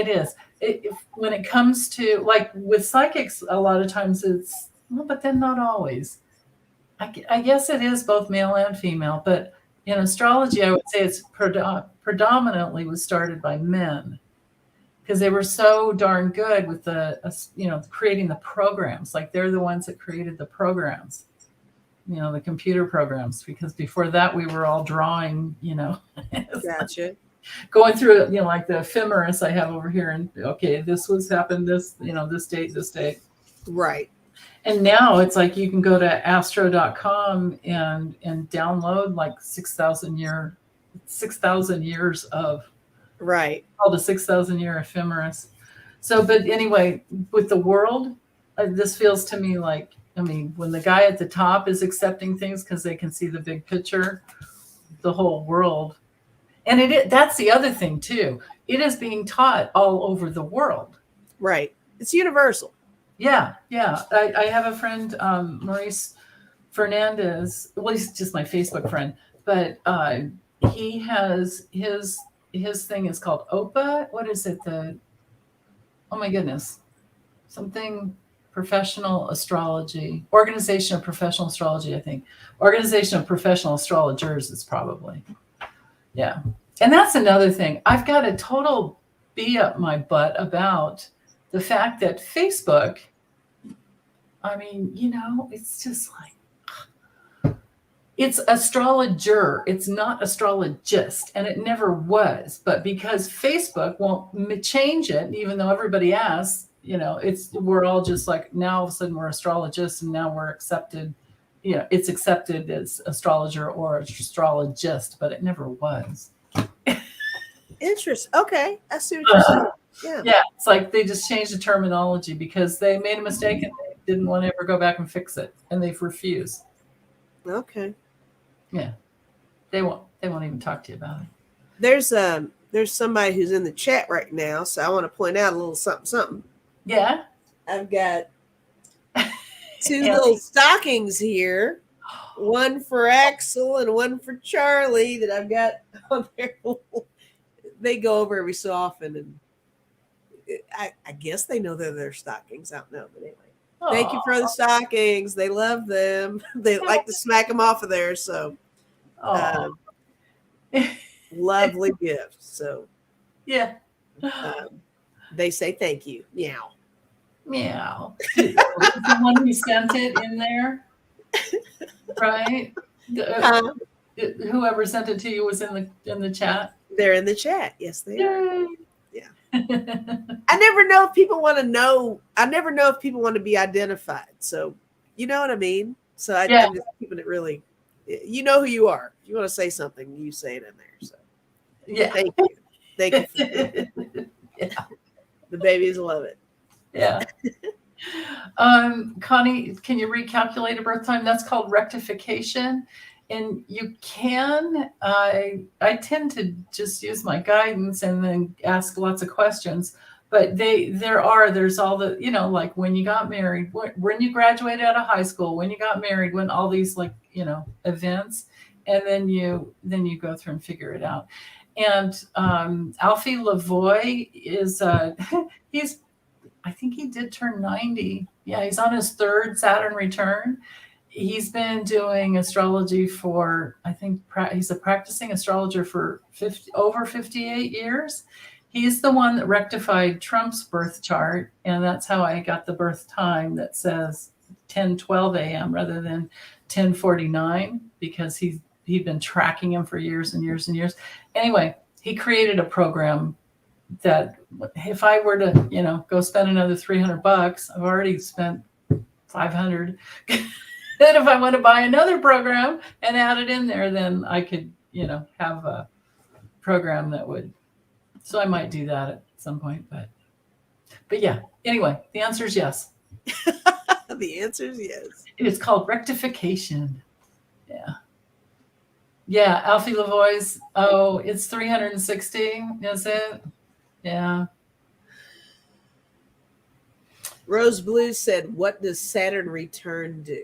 is. When it comes to, like with psychics, a lot of times it's, well, but then not always. I guess it is both male and female, but in astrology, I would say it's predominantly was started by men because they were so darn good with creating the programs. Like they're the ones that created the programs, the computer programs, because before that we were all drawing, Gotcha. Going through, like the ephemeris I have over here, and okay, this was happened, this, this date. Right. And now it's like you can go to astro.com and download like 6,000 years of, right, called a 6,000 year ephemeris. So, but anyway, with the world, this feels to me like, when the guy at the top is accepting things because they can see the big picture, the whole world. And that's the other thing too. It is being taught all over the world. Right. It's universal. Yeah. I have a friend, Maurice Fernandez. Well, he's just my Facebook friend, but he has his thing is called OPA. What is it? Oh my goodness, something professional astrology, Organization of Professional Astrology. I think Organization of Professional Astrologers is probably. Yeah, and that's another thing. I've got a total bee up my butt about the fact that Facebook, it's just like, it's astrologer. It's not astrologist, and it never was. But because Facebook won't change it, even though everybody asks, we're all just like, now all of a sudden we're astrologists, and now we're accepted. It's accepted as astrologer or astrologist, but it never was. Interesting. Okay, I see what you're saying. Yeah, it's like they just changed the terminology because they made a mistake and they didn't want to ever go back and fix it, and they've refused. Okay. Yeah, they won't even talk to you about it. There's somebody who's in the chat right now, so I want to point out a little something. Yeah, I've got two little stockings here, one for Axel and one for Charlie that I've got on there. They go over every so often, and I guess they know they're their stockings. I don't know, but anyway. Aww. Thank you for the stockings. They love them. They like to smack them off of there. So, lovely gift. So, yeah. They say thank you. Meow. Meow. The one who sent it in there, right? Whoever sent it to you was in the chat. They're in the chat. Yes, they are. Yeah. I never know if people want to know. I never know if people want to be identified. So, you know what I mean? So I'm just keeping it really, you know who you are. If you want to say something, you say it in there. So yeah. Thank you. Thank you. Yeah. The babies love it. Yeah. Connie, can you recalculate a birth time? That's called rectification. And you can, I tend to just use my guidance and then ask lots of questions, but there's all the, like when you got married, when you graduated out of high school, when you got married, when all these events, and then you go through and figure it out. And Alfie Lavoie is, I think he did turn 90. Yeah, he's on his third Saturn return. He's been doing astrology for, I think he's a practicing astrologer for over 58 years. He's the one that rectified Trump's birth chart, and that's how I got the birth time that says 10:12 a.m. rather than 10:49, because he'd been tracking him for years and years and years. Anyway, he created a program that if I were to, go spend another $300, I've already spent 500. And if I want to buy another program and add it in there, then I could, have a program that would. So I might do that at some point, but yeah. Anyway, the answer is yes. The answer is yes. It's called rectification. Yeah. Yeah, Alfie Lavoie's. Oh, it's 360. Is it? Yeah. Rose Blue said, "What does Saturn return do?"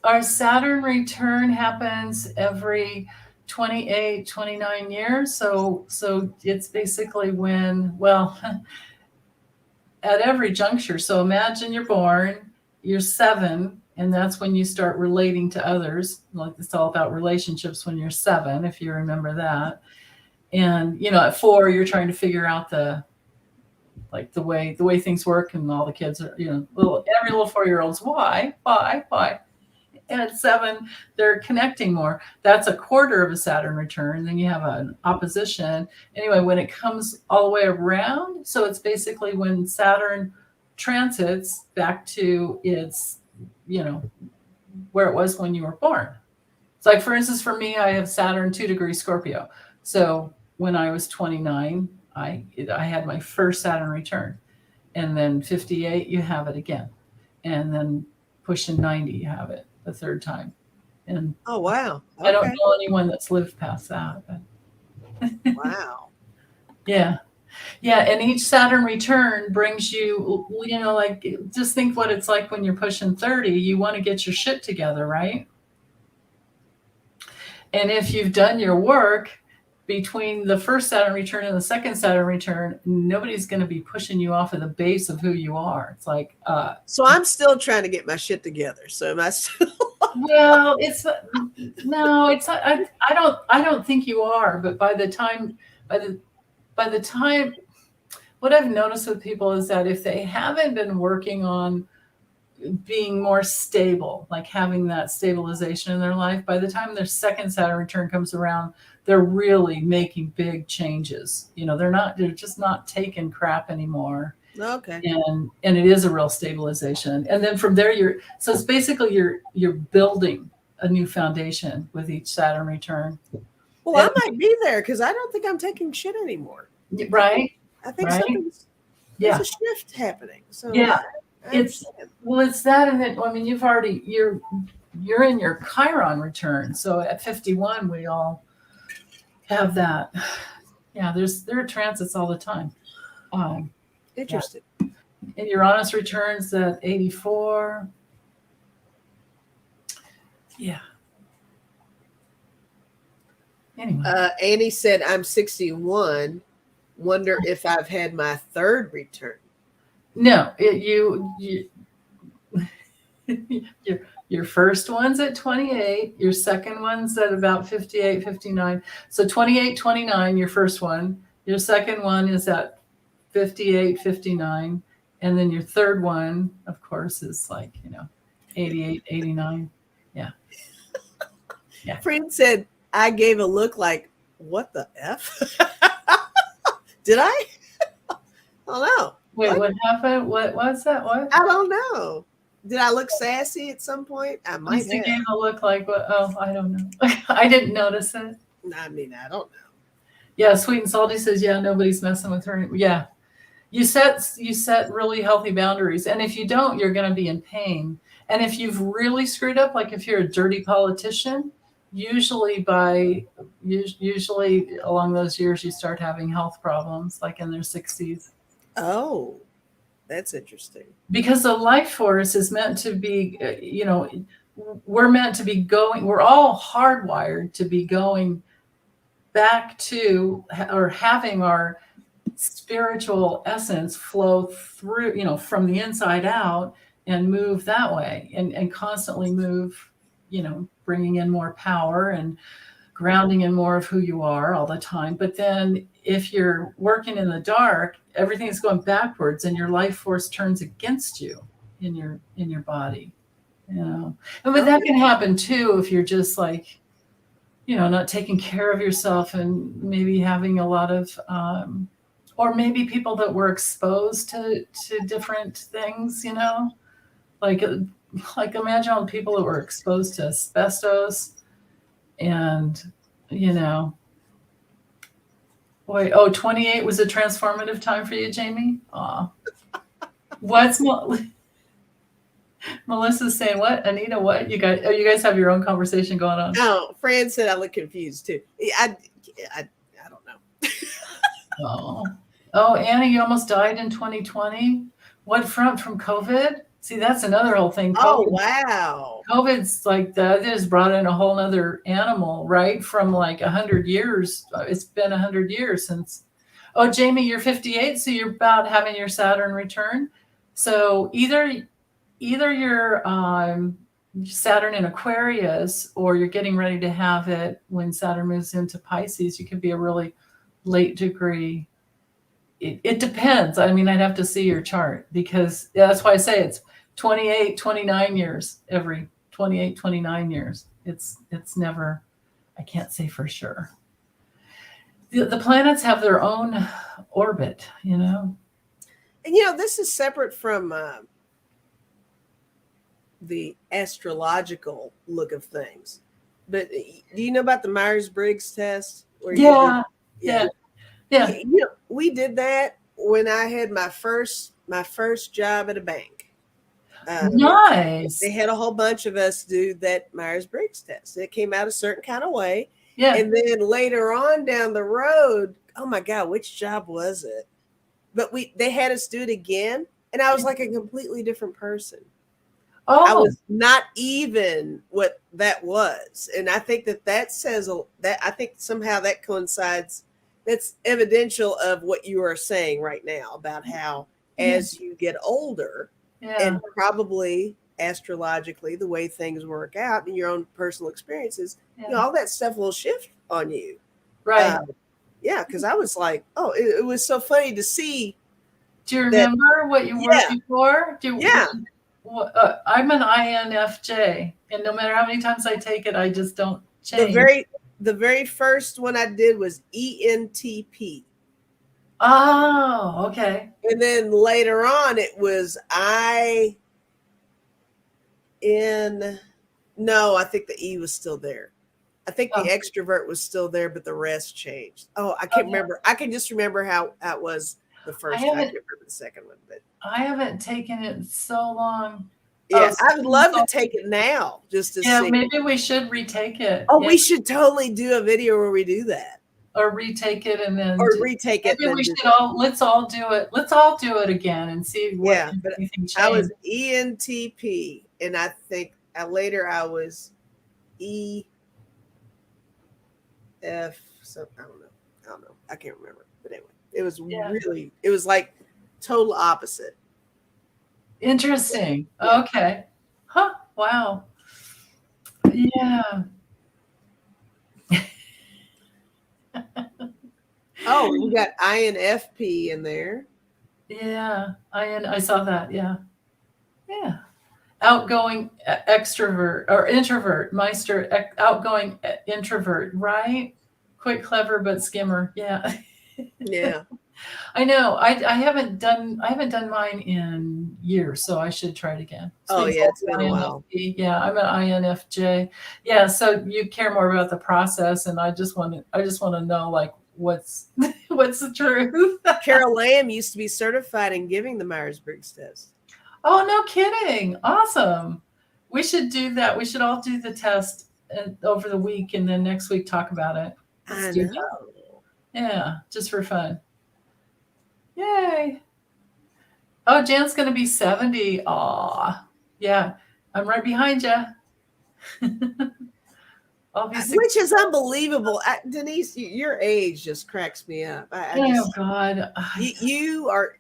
Our Saturn return happens every 28, 29 years. So it's basically when, well, at every juncture. So imagine you're born, you're 7, and that's when you start relating to others. Like, it's all about relationships when you're 7, if you remember that. And, at 4, you're trying to figure out the way things work, and all the kids are, every little 4-year-old's why. And at 7, they're connecting more. That's a quarter of a Saturn return. Then you have an opposition. Anyway, when it comes all the way around, so it's basically when Saturn transits back to its, where it was when you were born. It's like, for instance, for me, I have Saturn 2 degree Scorpio. So when I was 29, I had my first Saturn return. And then 58, you have it again. And then pushing 90, you have it the third time. And oh, wow. Okay. I don't know anyone that's lived past that. But wow. Yeah. And each Saturn return brings you, like, just think what it's like when you're pushing 30. You want to get your shit together, right? And if you've done your work between the first Saturn return and the second Saturn return, nobody's going to be pushing you off of the base of who you are. It's like, so I'm still trying to get my shit together. So am I still? Well, it's not. I don't think you are. But by the time, what I've noticed with people is that if they haven't been working on being more stable, like having that stabilization in their life, by the time their second Saturn return comes around, they're really making big changes. They're just not taking crap anymore. Okay. And it is a real stabilization. And then from there, so it's basically you're building a new foundation with each Saturn return. Well, I might be there because I don't think I'm taking shit anymore. Right. I think there's a shift happening. So yeah. It's that, and then, I mean, you're in your Chiron return. So at 51, we all have that. Yeah, there are transits all the time. Interesting. Yeah. And Uranus returns at 84. Yeah. Anyway. Annie said, "I'm 61. Wonder if I've had my third return." No, your first one's at 28, your second one's at about 58, 59. So 28, 29, your first one. Your second one is at 58, 59. And then your third one, of course, is like, 88, 89. Yeah. Friend said, "I gave a look like, what the F?" Did I? I don't know. Wait, what happened? What was that? What? I don't know. Did I look sassy at some point? I might have. Gave a look like what? Oh, I don't know. I didn't notice it. I mean, I don't know. Yeah, Sweet and Salty says, yeah, nobody's messing with her. Yeah. You set really healthy boundaries. And if you don't, you're going to be in pain. And if you've really screwed up, like if you're a dirty politician, usually along those years, you start having health problems, like in their 60s. Oh, that's interesting. Because the life force is meant to be, we're meant to be going, we're all hardwired to be going back to, or having our spiritual essence flow through, from the inside out and move that way and constantly move, bringing in more power and grounding in more of who you are all the time. But then if you're working in the dark, everything's going backwards and your life force turns against you in your body, And but that can happen too if you're just like, not taking care of yourself and maybe having a lot of, or maybe people that were exposed to different things, like imagine all the people that were exposed to asbestos and, boy, 28 was a transformative time for you, Jamie? Aw. What's Melissa's saying what? Anita, what? You guys have your own conversation going on. Oh, Fran said I look confused too. I don't know. Oh, Anna, you almost died in 2020. What from COVID? See, that's another whole thing. Oh, wow. COVID's like that has brought in a whole nother animal, right? From like 100 years. It's been 100 years since. Oh, Jamie, you're 58, so you're about having your Saturn return. So either you're Saturn in Aquarius, or you're getting ready to have it when Saturn moves into Pisces. You could be a really late degree. It depends. I mean, I'd have to see your chart because that's why I say it's 28, 29 years, every 28, 29 years. It's never, I can't say for sure. The planets have their own orbit, And this is separate from the astrological look of things. But do you know about the Myers-Briggs test? Yeah. We did that when I had my first job at a bank. Nice. They had a whole bunch of us do that Myers-Briggs test. It came out a certain kind of way. Yeah. And then later on down the road, oh my God, which job was it? But they had us do it again. And I was like a completely different person. Oh. I was not even what that was. And I think that says that, I think somehow that coincides. That's evidential of what you are saying right now about how as you get older and probably astrologically, the way things work out in your own personal experiences, all that stuff will shift on you. Right. Because I was like, oh, it was so funny to see. Do you remember what you were before? I'm an INFJ, and no matter how many times I take it, I just don't change. The very first one I did was ENTP. Oh, okay. And then later on, it was no, I think the E was still there. I think the extrovert was still there, but the rest changed. Oh, I can't remember. I can just remember how that was the first. I can't remember the second one, but I haven't taken it in so long. Yeah, I would love to take it now just to see. Yeah, maybe we should retake it. Oh, we should totally do a video where we do that. Or retake it and then retake it. Maybe we should let's all do it. Let's all do it again and see what anything changed. I was ENTP, and I think later I was EF. So I don't know. I can't remember. But anyway, it was really. It was like total opposite. Interesting. Yeah. Okay. Huh. Wow. Yeah. Oh, we got INFP in there. Yeah. I saw that. Yeah. Yeah. Outgoing extrovert or introvert. Meister, outgoing introvert, right? Quick, clever, but skimmer. Yeah. Yeah. I know. I haven't done mine in years, so I should try it again. It's been a while. Yeah, I'm an INFJ. Yeah, so you care more about the process, and I just want to know like what's the truth. Carol Lamb used to be certified in giving the Myers-Briggs test. Oh, no kidding! Awesome. We should do that. We should all do the test over the week, and then next week talk about it. Let's do that. Yeah, just for fun. Yay. Oh, Jan's going to be 70. Aw. Yeah, I'm right behind you. I'll be Which is unbelievable. Denise, your age just cracks me up. Oh God. You are,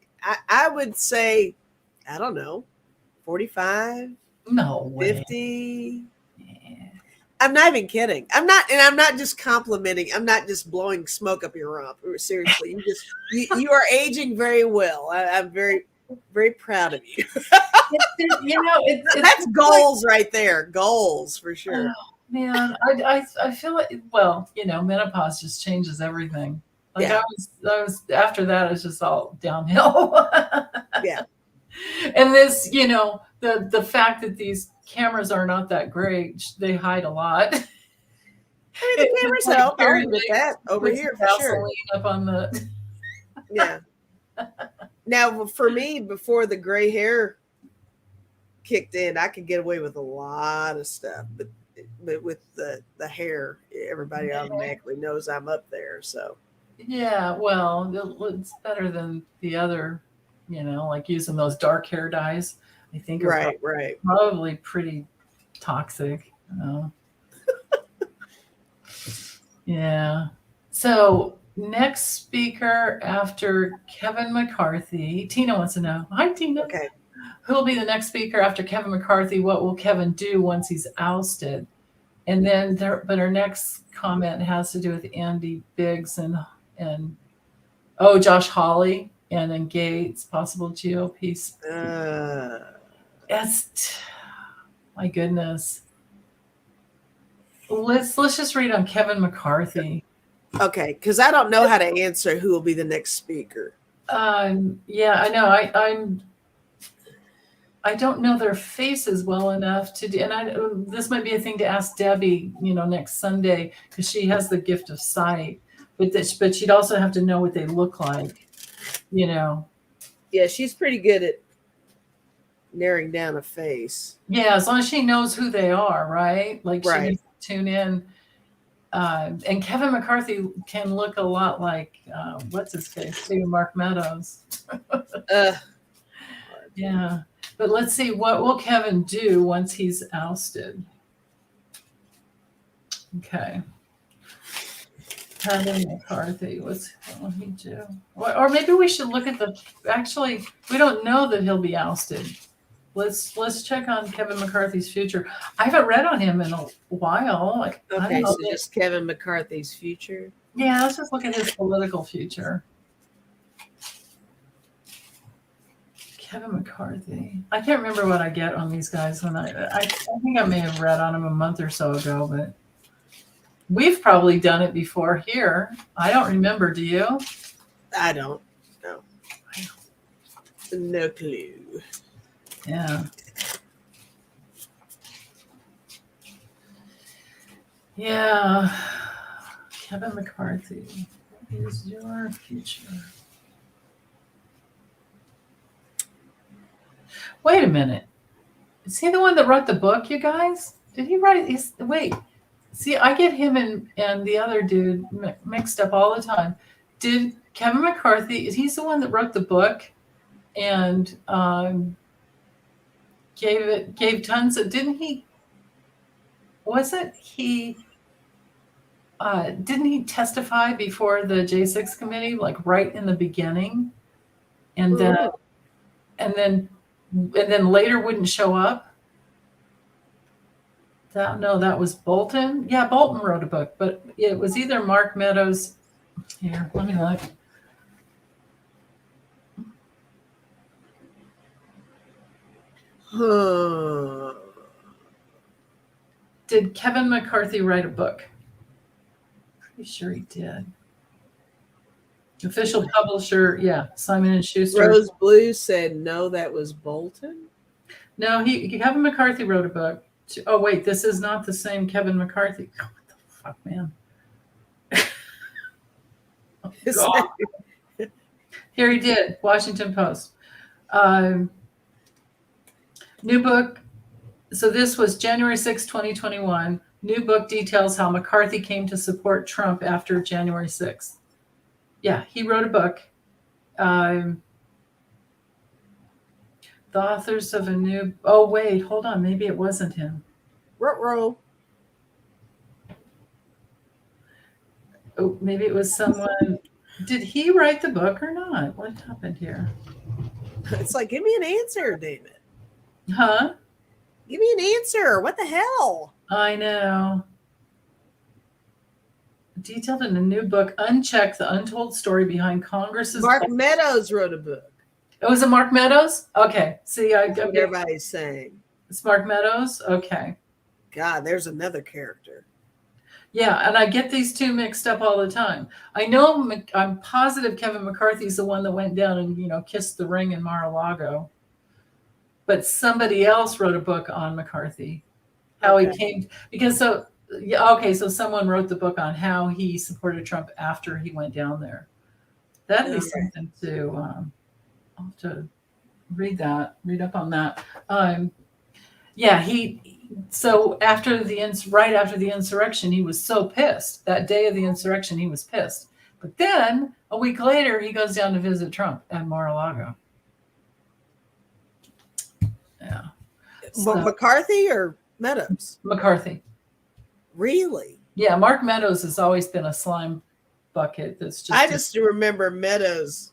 I would say, I don't know, 45, No way. 50. Yeah. I'm not even kidding. I'm not just complimenting. I'm not just blowing smoke up your rump. Seriously, you are aging very well. I'm very, very proud of you. That's goals right there. Goals for sure. Oh, man, I feel like, well, menopause just changes everything. Like Yeah. I was after that, it's just all downhill. Yeah. And this, the fact that these cameras are not that great, they hide a lot. I mean, the cameras help. I'll admit that over here for sure. Up on the. Yeah. Now, for me, before the gray hair kicked in, I could get away with a lot of stuff, but with the hair, everybody automatically knows I'm up there. So. Yeah, well, it's better than the other, like using those dark hair dyes. I think are probably pretty toxic. Yeah. So next speaker after Kevin McCarthy, Tina wants to know. Hi, Tina. Okay. Who will be the next speaker after Kevin McCarthy? What will Kevin do once he's ousted? And then, but our next comment has to do with Andy Biggs and Josh Hawley and then Gates, possible GOP. That's my goodness. Let's just read on Kevin McCarthy. Okay, because I don't know how to answer who will be the next speaker. Yeah, I know. I don't know their faces well enough to do, and this might be a thing to ask Debbie, next Sunday, because she has the gift of sight. But she'd also have to know what they look like, Yeah, she's pretty good at narrowing down a face. Yeah, as long as she knows who they are, right? Like she can tune in. And Kevin McCarthy can look a lot like what's his face, too, Mark Meadows. Yeah, but let's see, what will Kevin do once he's ousted? Okay. Kevin McCarthy, what will he do? Or maybe we should look at actually, we don't know that he'll be ousted. Let's check on Kevin McCarthy's future. I haven't read on him in a while. Okay, so just Kevin McCarthy's future. Yeah, let's just look at his political future. Kevin McCarthy. I can't remember what I get on these guys when I think I may have read on him a month or so ago, but we've probably done it before here. I don't remember. Do you? I don't. No. No clue. Yeah. Yeah. Kevin McCarthy. What is your future? Wait a minute. Is he the one that wrote the book, you guys? Did he write? Wait. See, I get him and the other dude mixed up all the time. Did Kevin McCarthy, he's the one that wrote the book and gave tons of, didn't he testify before the J6 committee, like right in the beginning? And then later wouldn't show up? That was Bolton. Yeah, Bolton wrote a book, but it was either Mark Meadows. Here, let me look. Did Kevin McCarthy write a book? Pretty sure he did. Official publisher, yeah, Simon and Schuster. Rose Blue said no, that was Bolton. No, Kevin McCarthy wrote a book. Oh wait, this is not the same Kevin McCarthy. Oh, what the fuck, man? Oh, here he did. Washington Post. New book. So this was January 6, 2021. New book details how McCarthy came to support Trump after January 6th. Yeah, he wrote a book. The authors of a new. Oh wait, hold on. Maybe it wasn't him. Ruh-roh. Oh, maybe it was someone. Did he write the book or not? What happened here? It's like, give me an answer, David. Huh? Give me an answer. What the hell? I know. Detailed in a new book, Unchecked, the Untold Story Behind Congress's... Mark Meadows wrote a book. Oh, was it Mark Meadows? Okay. See, That's what everybody's saying. It's Mark Meadows? Okay. God, there's another character. Yeah, and I get these two mixed up all the time. I know, I'm positive Kevin McCarthy's the one that went down and, kissed the ring in Mar-a-Lago. But somebody else wrote a book on McCarthy. How he came, because so someone wrote the book on how he supported Trump after he went down there. That'd be something to, I'll have to read up on that. So right after the insurrection, he was so pissed. That day of the insurrection, he was pissed. But then a week later, he goes down to visit Trump at Mar-a-Lago. Yeah. So, McCarthy or Meadows? McCarthy. Really? Yeah, Mark Meadows has always been a slime bucket. I just remember Meadows.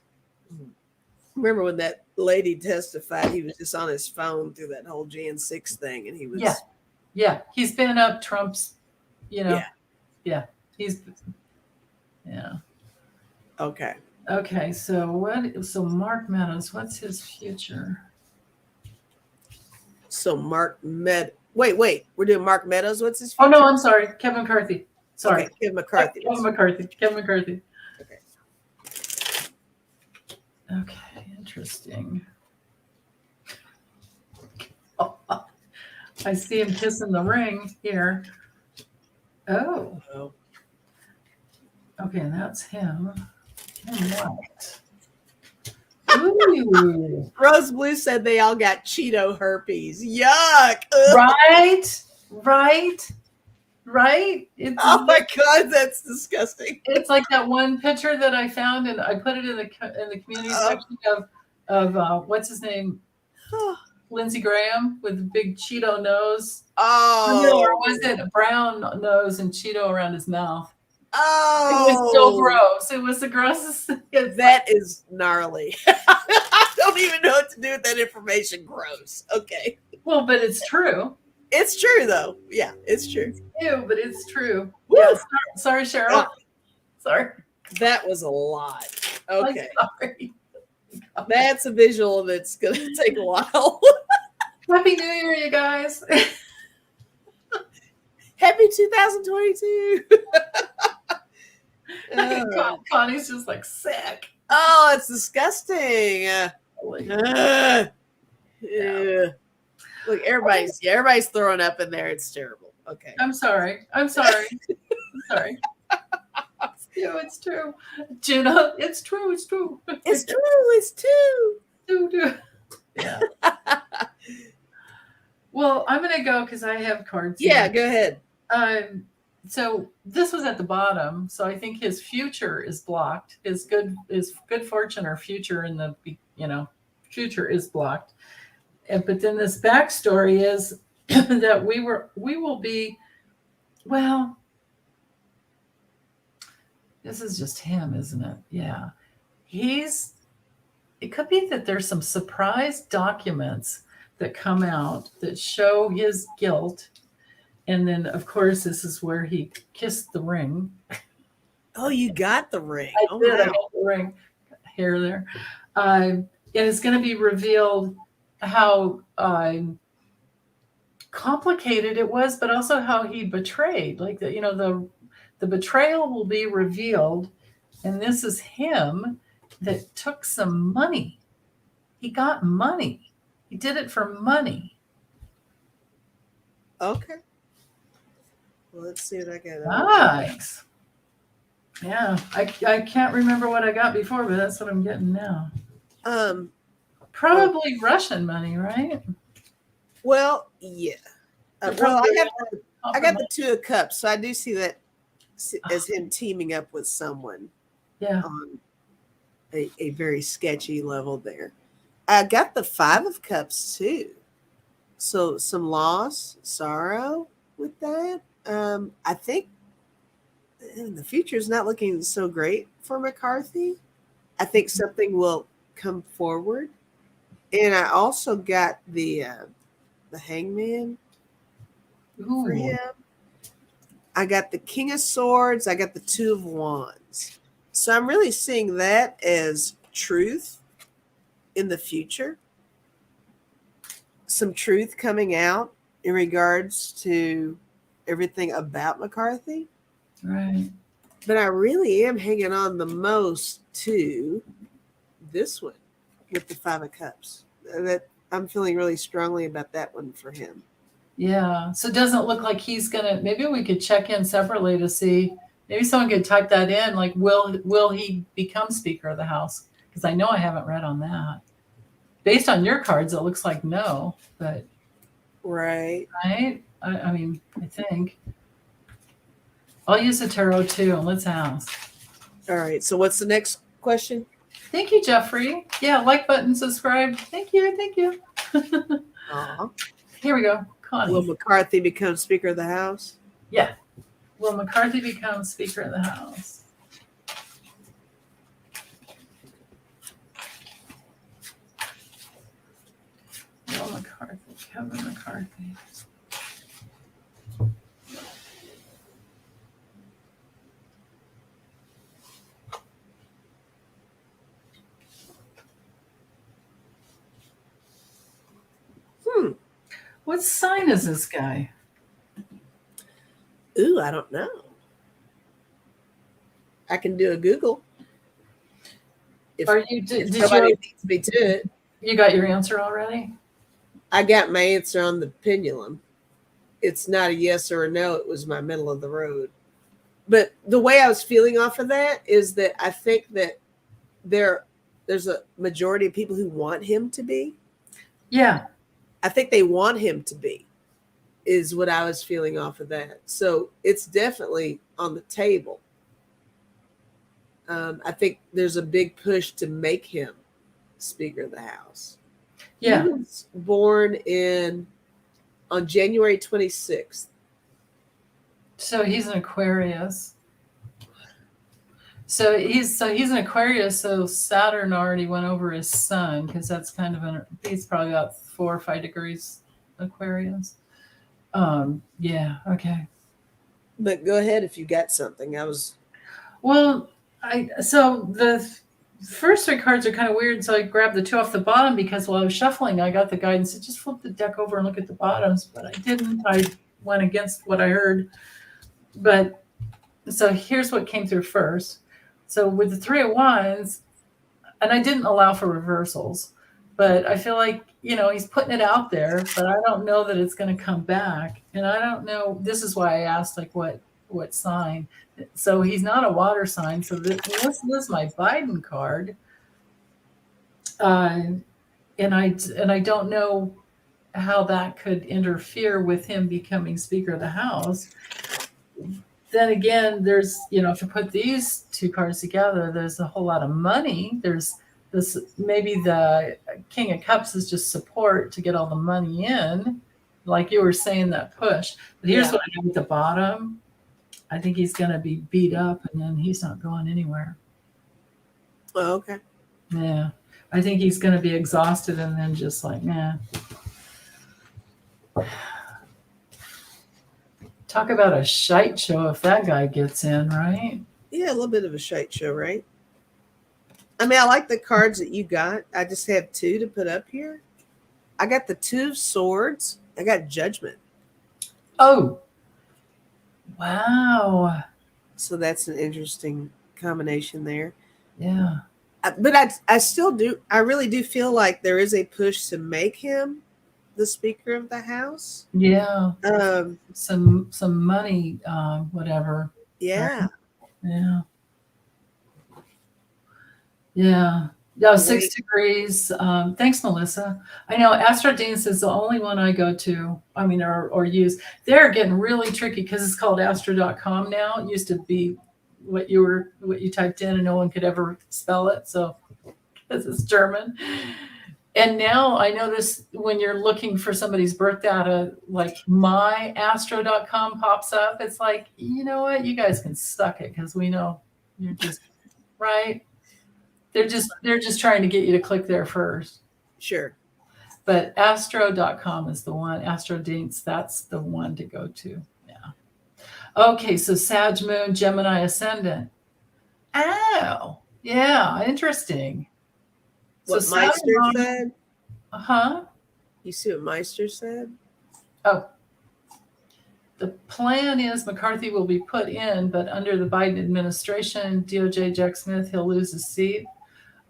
Remember when that lady testified, he was just on his phone through that whole Jan 6 thing, and he was... Yeah. He's been up Trump's, Yeah. He's... Yeah. Okay, so Mark Meadows, what's his future? So Wait, we're doing Mark Meadows. What's his future? Oh, no, I'm sorry. Kevin McCarthy. Sorry. Okay, Kevin McCarthy. Kevin McCarthy. Okay. Okay, interesting. Oh, I see him kissing the ring here. Oh. Okay, and that's him. What? Ooh. Rose Blue said they all got Cheeto herpes. Yuck. Right. Oh my God, that's disgusting. It's like that one picture that I found, and I put it in the community section of what's his name, Lindsey Graham with the big Cheeto nose. Oh, or was it a brown nose and Cheeto around his mouth? Oh, it was so gross. It was the grossest thing. That is gnarly. I don't even know what to do with that information. Gross. Okay. Well, but it's true. It's true, though. Yeah, it's true. Ew, but it's true. Woo! Yeah, sorry, Cheryl. Sorry. That was a lot. Okay. I'm sorry. That's a visual that's going to take a while. Happy New Year, you guys. Happy 2022. Connie's just like sick. Oh, it's disgusting. Look, everybody's throwing up in there. It's terrible. Okay. I'm sorry. I'm sorry. It's true. Juno, it's true. It's true. It's true. Yeah. Well, I'm going to go because I have cards. Yeah, go ahead. So this was at the bottom. So I think his future is blocked. His good fortune or future in the, future is blocked. But then this backstory is that we will be, well, this is just him, isn't it? Yeah. It could be that there's some surprise documents that come out that show his guilt. And then, of course, this is where he kissed the ring. Oh, you got the ring. I got the ring. Hair there. And it's going to be revealed how complicated it was, but also how he betrayed. Like, the betrayal will be revealed. And this is him that took some money. He got money. He did it for money. Okay. Well, let's see what I get. Nice. Yeah, I can't remember what I got before, but that's what I'm getting now. Probably Russian money, right? Well, yeah. I got the Two of Cups, so I do see that as him teaming up with someone. Yeah. On a very sketchy level there. I got the Five of Cups too. So some loss, sorrow with that. I think the future is not looking so great for McCarthy. I think something will come forward. And I also got the hangman for Ooh, him. I got the King of Swords. I got the Two of Wands. So I'm really seeing that as truth in the future. Some truth coming out in regards to everything about McCarthy. right. But I really am hanging on the most to this one with the Five of Cups. That I'm feeling really strongly about that one for him. Yeah. So it doesn't look like he's gonna. Maybe we could check in separately to see. Maybe someone could type that in. Like, will he become Speaker of the House? Because I know I haven't read on that. Based on your cards, it looks like no. But Right. right. I mean, I think I'll use the tarot too. And let's ask. All right. So what's the next question? Thank you, Jeffrey. Yeah, like button, subscribe. Thank you. Thank you. Aw. Here we go. Connie. Will McCarthy become Speaker of the House? Yeah. Will McCarthy become Speaker of the House? Will McCarthy, Kevin McCarthy. What sign is this guy? Ooh, I don't know. I can do a Google. If, Are you? if Did somebody you? needs me to it. You got your answer already? I got my answer on the pendulum. It's not a yes or a no. It was my middle of the road. But the way I was feeling off of that is that I think that there's a majority of people who want him to be. Yeah. I think they want him to be, is what I was feeling off of that. So it's definitely on the table. I think there's a big push to make him Speaker of the House. Yeah. He was born on January 26th. So he's an Aquarius. So he's an Aquarius. So Saturn already went over his sun because that's kind of he's probably about 4 or 5 degrees Aquarius. Yeah. Okay. But go ahead if you got something. Well, so the first 3 cards are kind of weird. So I grabbed the 2 off the bottom because while I was shuffling, I got the guidance to just flip the deck over and look at the bottoms, but I didn't. I went against what I heard. But so here's what came through first. So with the 3 of Wands, and I didn't allow for reversals, but I feel like, he's putting it out there, but I don't know that it's going to come back. And I don't know. This is why I asked, like, what sign. So he's not a water sign. So this is my Biden card. And I don't know how that could interfere with him becoming Speaker of the House. Then again, there's, to put these 2 cards together, there's a whole lot of money. There's this, maybe the King of Cups is just support to get all the money in, like you were saying, that push. But here's what I have at the bottom. I think he's going to be beat up, and then he's not going anywhere. Oh, okay. Yeah. I think he's going to be exhausted and then just like, nah. Talk about a shite show if that guy gets in, right? Yeah, a little bit of a shite show, right? I mean, I like the cards that you got. I just have 2 to put up here. I got the 2 of Swords. I got Judgment. Oh, wow. So that's an interesting combination there. Yeah. But I still do. I really do feel like there is a push to make him the Speaker of the House. Yeah. Some money, whatever. Yeah. Yeah. Yeah. Yeah, 6 degrees. Thanks, Melissa. I know Astrodance is the only one I go to, or use. They're getting really tricky because it's called astro.com now. It used to be what you typed in and no one could ever spell it. So, because it's German. And now I notice when you're looking for somebody's birth data, like myastro.com pops up. It's like, you know what? You guys can suck it because we know you're just right. They're just trying to get you to click there first. Sure. But astro.com is the one. Astro Dates, that's the one to go to. Yeah. Okay, so Sag Moon, Gemini Ascendant. Oh, yeah, interesting. What So Meister Saturn, said? huh? You see what Meister said? Oh, the plan is McCarthy will be put in, but under the Biden administration, DOJ Jack Smith, he'll lose his seat.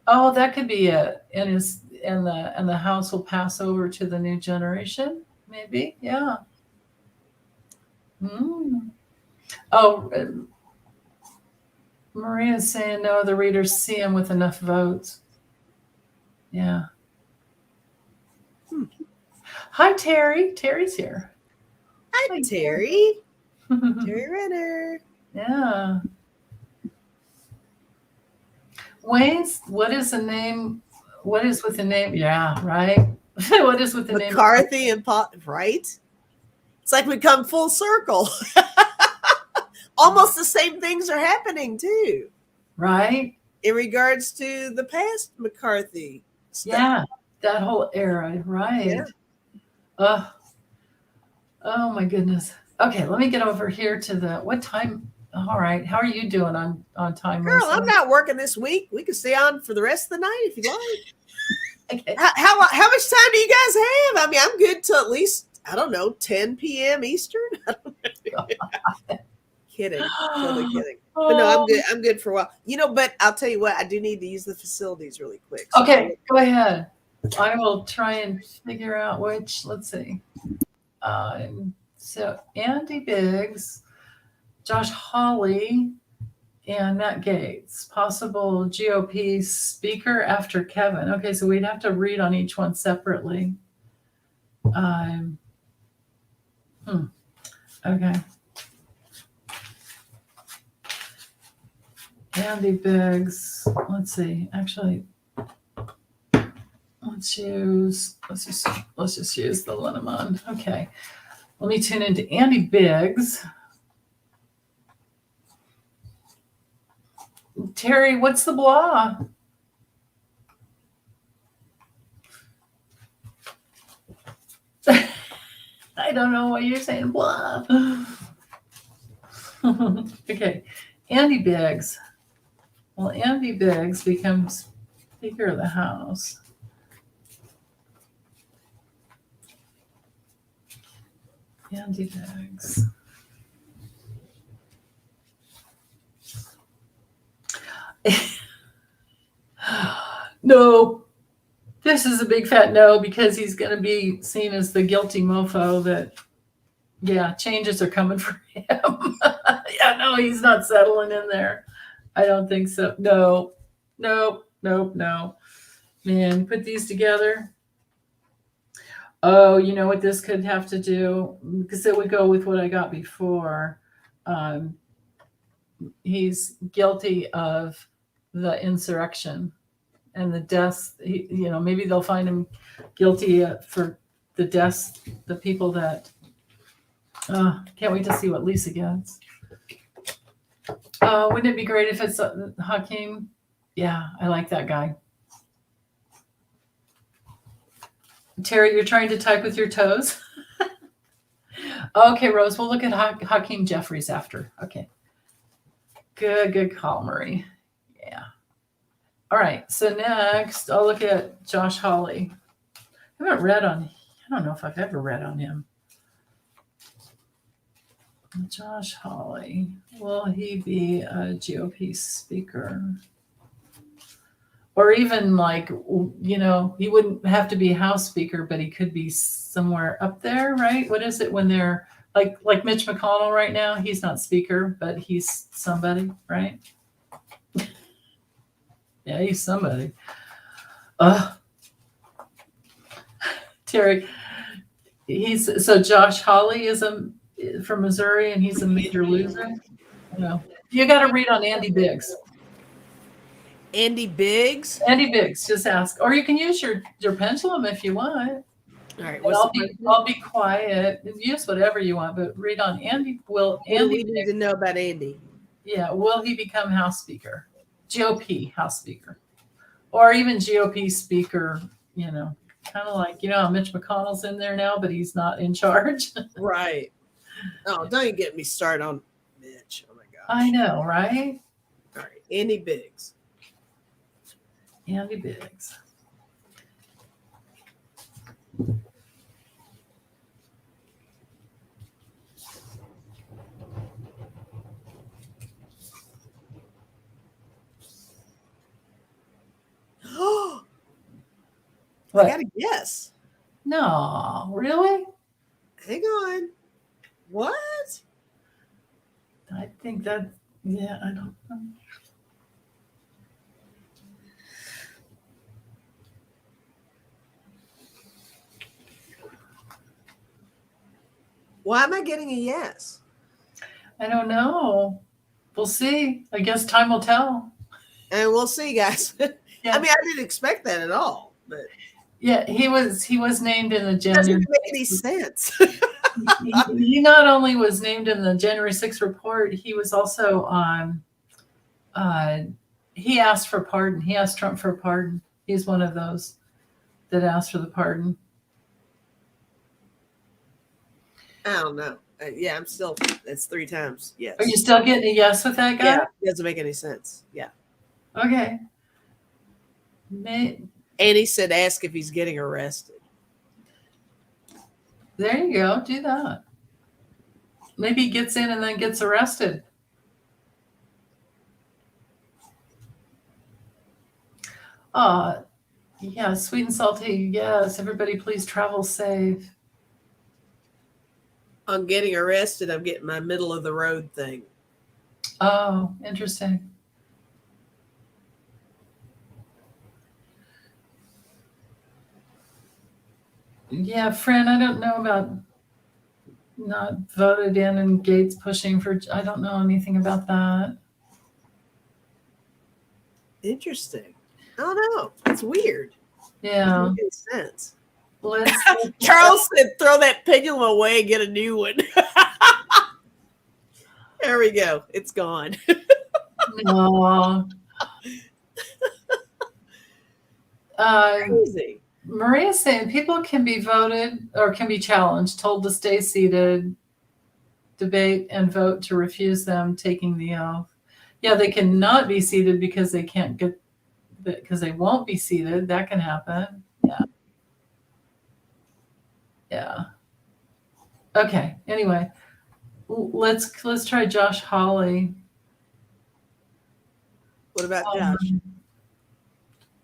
Oh, that could be it. And the House will pass over to the new generation, maybe. Yeah. Mm. Oh, Maria's saying no other readers see him with enough votes. Yeah. Hi, Terry. Terry's here. Hi, Terry. Terry Renner. Yeah. Wayne's, what is the name? What is with the name? Yeah, right. What is with the name? McCarthy and Pot, right? It's like we come full circle. Almost the same things are happening too. Right. In regards to the past McCarthy stuff. Yeah, that whole era, right. Yeah. Oh my goodness. Okay, let me get over here to the what time? All right. How are you doing on time? Girl, Lisa? I'm not working this week. We can stay on for the rest of the night if you like. Okay. How much time do you guys have? I mean, I'm good till at least, I don't know, 10 p.m. Eastern. Kidding. Totally kidding. But no, I'm good. I'm good for a while. You know, but I'll tell you what, I do need to use the facilities really quick. So Okay, go ahead. I will try and figure out which, let's see. So Andy Biggs, Josh Hawley, and Matt Gaetz, possible GOP speaker after Kevin. Okay, so we'd have to read on each one separately. Okay. Andy Biggs. Let's see. Actually, let's just use the Linneman. Okay. Let me tune into Andy Biggs. Terry, what's the blah? I don't know why you're saying blah. Okay. Andy Biggs. Well, Andy Biggs becomes Speaker of the House. Andy Biggs. No, this is a big fat no, because he's going to be seen as the guilty mofo that, yeah, changes are coming for him. Yeah, no, he's not settling in there. I don't think so. No. Man, put these together. Oh, you know what this could have to do? Because it would go with what I got before. He's guilty of the insurrection and the deaths. Maybe they'll find him guilty for the deaths, the people that. Can't wait to see what Lisa gets. Wouldn't it be great if it's Hakeem? Yeah, I like that guy. Terry, you're trying to type with your toes? Okay, Rose, we'll look at Hakeem Jeffries after. Okay. Good call, Marie. Yeah. All right, so next I'll look at Josh Hawley. I don't know if I've ever read on him. Josh Hawley, will he be a GOP speaker? Or even he wouldn't have to be House Speaker, but he could be somewhere up there, right? What is it when they're like Mitch McConnell right now? He's not Speaker, but he's somebody, right? Yeah, he's somebody. Terry, so Josh Hawley is from Missouri, and he's a major loser. No, you got to read on Andy Biggs. Andy Biggs. Andy Biggs, just ask. Or you can use your pendulum if you want. All right, And what's the question? I'll be quiet. Use whatever you want, but read on Andy. What do we need to know about Andy? Yeah, will he become House Speaker? GOP House Speaker. Or even GOP Speaker, you know, kind of like, you know, how Mitch McConnell's in there now, but he's not in charge. Right. Oh, don't you get me started on Mitch. Oh my gosh. I know, right? All right, Andy Biggs. Andy Biggs. Oh, What? I got a guess. No, really? Hang on. What? I think that, yeah, I don't know. Why am I getting a yes? I don't know. We'll see. I guess time will tell. And we'll see, guys. Yeah. I mean, I didn't expect that at all, but Yeah, he was named in the it doesn't January. make any sense. He not only was named in the January 6th report, he was also on. He asked for pardon. He asked Trump for a pardon. He's one of those that asked for the pardon. I don't know. Yeah, I'm still. That's 3 times. Yes. Are you still getting a yes with that guy? Yeah, it doesn't make any sense. Yeah. Okay. And he said, "Ask if he's getting arrested." There you go. Do that. Maybe he gets in and then gets arrested. Yeah, sweet and salty. Yes, everybody please travel safe. On getting arrested, I'm getting my middle of the road thing. Oh, interesting. Yeah, friend, I don't know about not voted in and Gates pushing for, I don't know anything about that. Interesting. I don't know. It's weird. Yeah. Doesn't make any sense. Let's Charles said, "Throw that pendulum away and get a new one." There we go. It's gone. no. Crazy. Maria's saying people can be voted or can be challenged, told to stay seated, debate, and vote to refuse them taking the oath. Yeah, they cannot be seated because they can't get, because they won't be seated. That can happen. Yeah. Yeah. Okay. Anyway, let's try Josh Hawley. What about Josh?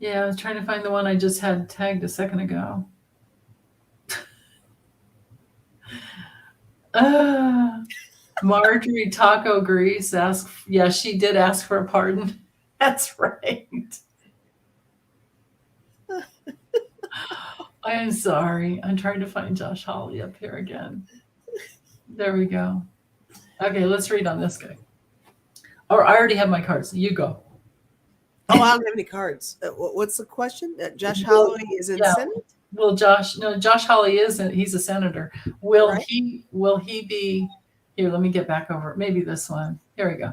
Yeah, I was trying to find the one I just had tagged a second ago. Marjorie Taco Grease asked, yeah, she did ask for a pardon. That's right. I am sorry. I'm trying to find Josh Hawley up here again. There we go. Okay, let's read on this guy. Or I already have my cards. You go. Oh, I don't have any cards. What's the question? Josh Hawley is in Senate? Well, Josh Hawley isn't. He's a senator. Will he be here? Let me get back over. Maybe this one. Here we go.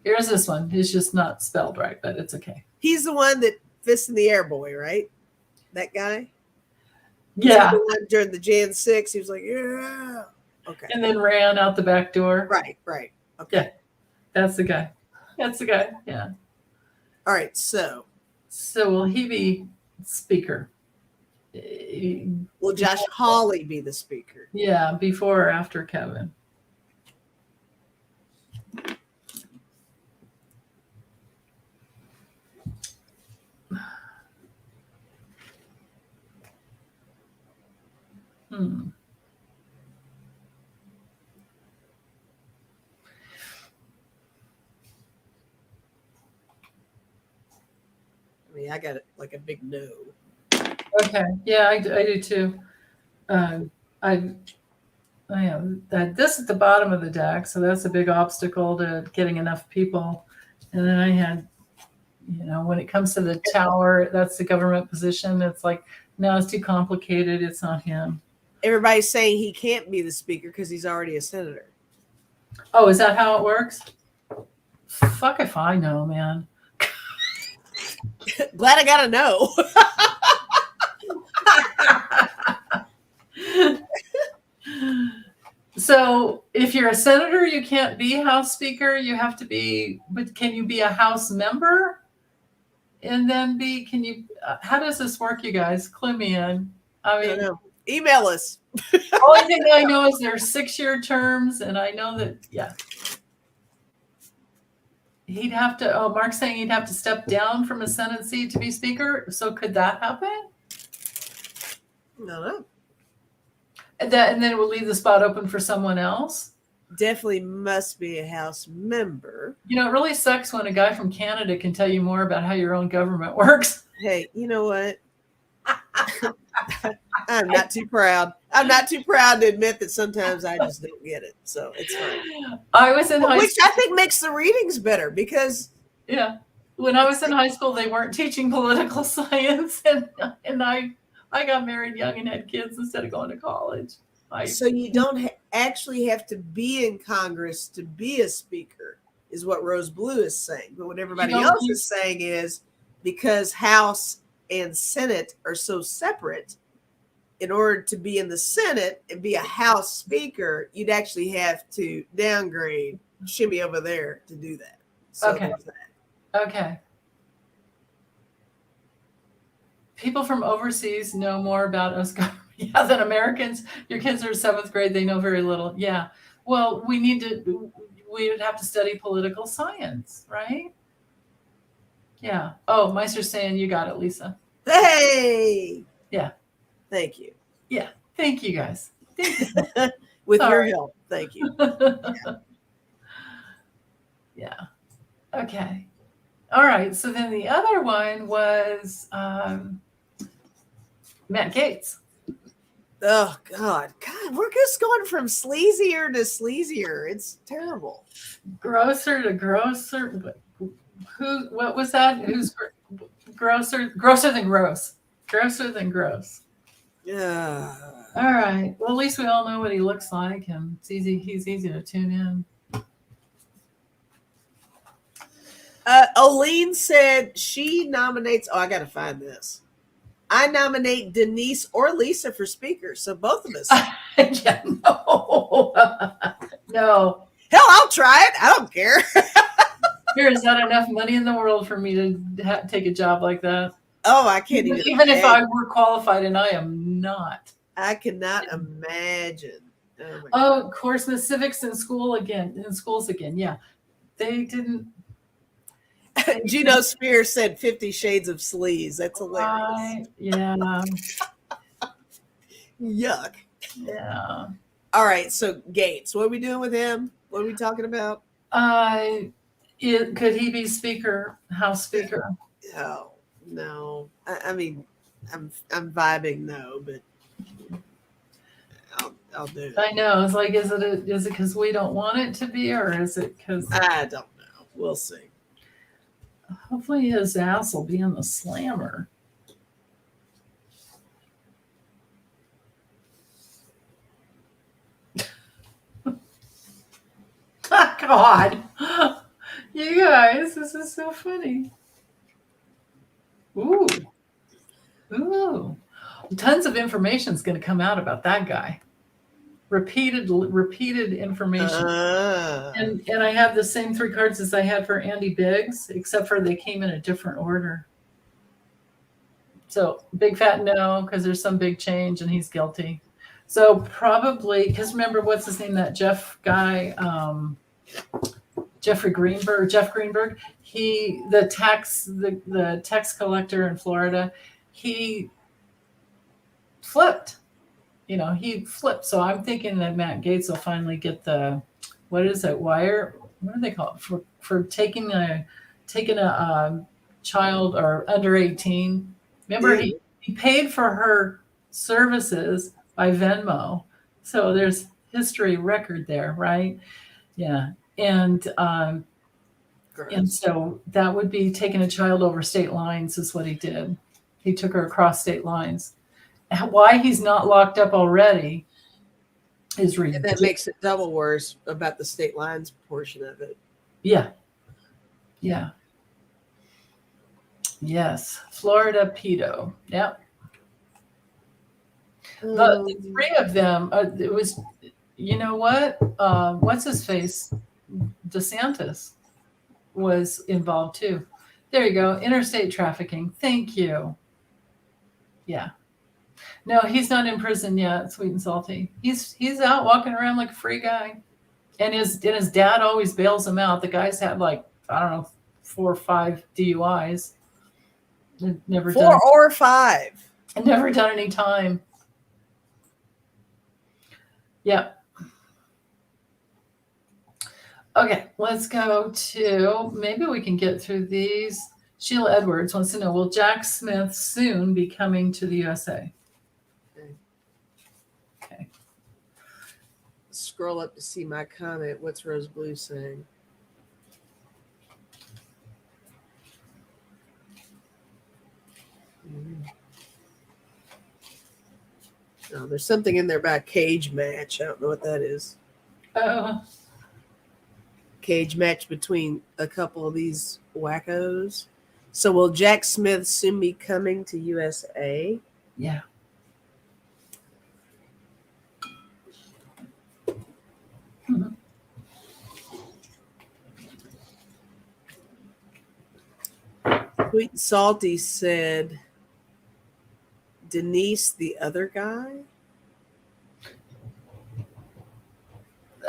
Here's this one. It's just not spelled right, but it's okay. He's the one that fist in the air boy, right? That guy? Yeah. The one during the Jan 6, he was like, yeah. Okay. And then ran out the back door. Right. Okay. Yeah. That's the guy. Yeah. All right. So will he be speaker? Will Josh Hawley be the speaker? Yeah, before or after Kevin? I mean, I got like a big no. Okay. Yeah, I do too. I am. This is the bottom of the deck, so that's a big obstacle to getting enough people. And then I had You know, when it comes to the tower, that's the government position. It's like, no, it's too complicated. It's not him. Everybody's saying he can't be the speaker because he's already a senator. Oh, is that how it works? Fuck if I know, man. Glad I got to know. So if you're a senator, you can't be House Speaker. You have to be, but can you be a House member? And then can you, how does this work, you guys? Clue me in. I mean, know. Email us. Only thing I know is there's 6-year terms, and I know that, yeah. He'd have to, Mark's saying he'd have to step down from a Senate seat to be Speaker. So could that happen? No. And then it will leave the spot open for someone else? Definitely must be a House member. You know, it really sucks when a guy from Canada can tell you more about how your own government works. Hey, you know what? I'm not too proud. I'm not too proud to admit that sometimes I just don't get it. So it's fine. I was in high Which school. I think makes the readings better because. Yeah. When I was in high school, they weren't teaching political science. And I got married young and had kids instead of going to college. So you don't actually have to be in Congress to be a speaker, is what Rose Blue is saying. But what everybody else is saying is because House and Senate are so separate, in order to be in the Senate and be a House Speaker, you'd actually have to downgrade, shimmy over there to do that. So okay. Okay. People from overseas know more about us than Americans. Your kids are 7th grade. They know very little. Yeah. Well, we would have to study political science, right? Yeah. Oh, Meister's saying you got it, Lisa. Hey. Yeah. Thank you. Yeah. Thank you, guys. Thank you. With your help. Thank you. Yeah. Okay. All right. So then the other one was Matt Gaetz. Oh, God, we're just going from sleazier to sleazier. It's terrible. Grosser to grosser. What was that? Who's grosser than gross? Grosser than gross. Yeah. All right. Well, at least we all know what he looks like, and he's easy to tune in. Oline said she nominates. Oh, I got to find this. I nominate Denise or Lisa for speaker. So both of us. Yeah, no. No. Hell, I'll try it. I don't care. There is not enough money in the world for me to take a job like that. Oh, I can't even if I were qualified, and I am not. I cannot imagine. Oh, of course, the civics in schools again. Yeah, they didn't. Juno Spear said 50 Shades of Sleaze. That's hilarious. Yeah. Yuck. Yeah. All right. So Gaetz, what are we doing with him? What are we talking about? Could he be speaker, House Speaker? Oh, no. I mean, I'm vibing no, but I'll do it. I know. It's like, is it because we don't want it to be, or is it because I don't know. We'll see. Hopefully his ass will be in the slammer. God. You guys, this is so funny. Ooh. Tons of information is going to come out about that guy. Repeated information. And I have the same 3 cards as I had for Andy Biggs, except for they came in a different order. So big fat no, because there's some big change and he's guilty. So probably, because remember, what's his name, that Jeff guy, Jeff Greenberg, the tax collector in Florida, he flipped. He flipped. So I'm thinking that Matt Gaetz will finally get the, what is it, wire? What do they call it? For taking a child or under 18. Remember, he paid for her services by Venmo. So there's history record there, right? Yeah. And And so that would be taking a child over state lines is what he did. He took her across state lines. Why he's not locked up already is ridiculous. And that makes it double worse about the state lines portion of it. Yeah. Yeah. Yes. Florida pedo. Yep. The three of them, it was, you know what? What's his face? DeSantis was involved too. There you go. Interstate trafficking. Thank you. Yeah. No, he's not in prison yet, sweet and salty. He's out walking around like a free guy. And his dad always bails him out. The guy's had like, I don't know, 4 or 5 DUIs. Never 4 or 5. Never done any time. Yeah. Okay, let's go to, maybe we can get through these. Sheila Edwards wants to know, will Jack Smith soon be coming to the USA? Okay. Scroll up to see my comment. What's Rose Blue saying? No, there's something in there about cage match. I don't know what that is. Cage match between a couple of these wackos. So will Jack Smith soon be coming to USA? Yeah. Sweet and Salty said, Denise, the other guy?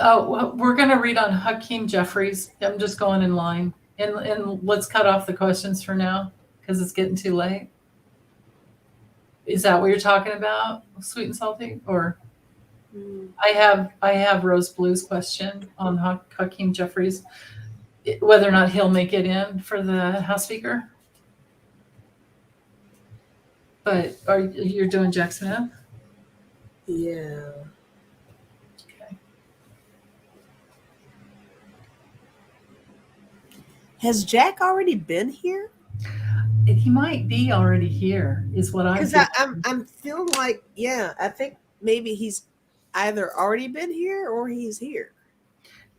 Oh, well, we're going to read on Hakeem Jeffries. I'm just going in line. And let's cut off the questions for now because it's getting too late. Is that what you're talking about, Sweet and Salty? Or I have Rose Blue's question on Hakeem Jeffries, whether or not he'll make it in for the House Speaker. But you're doing Jack Smith? Yeah. Okay. Has Jack already been here? He might be already here, is what I'm thinking. Because I'm feeling like, yeah, I think maybe he's either already been here or he's here.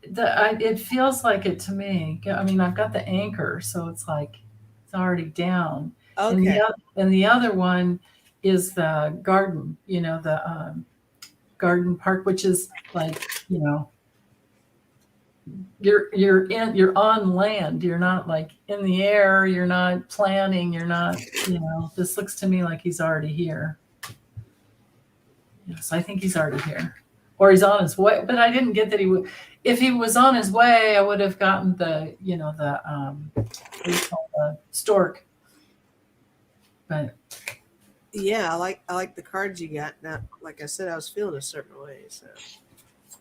It feels like it to me. I mean, I've got the anchor, so it's like it's already down. Okay. And the other one is the garden, the garden park, which is like, you're on land. You're not like in the air. You're not planning. You're not, this looks to me like he's already here. Yes, I think he's already here. Or he's on his way. But I didn't get that he would. If he was on his way, I would have gotten the stork. But yeah, I like the cards you got. Now, like I said, I was feeling a certain way. So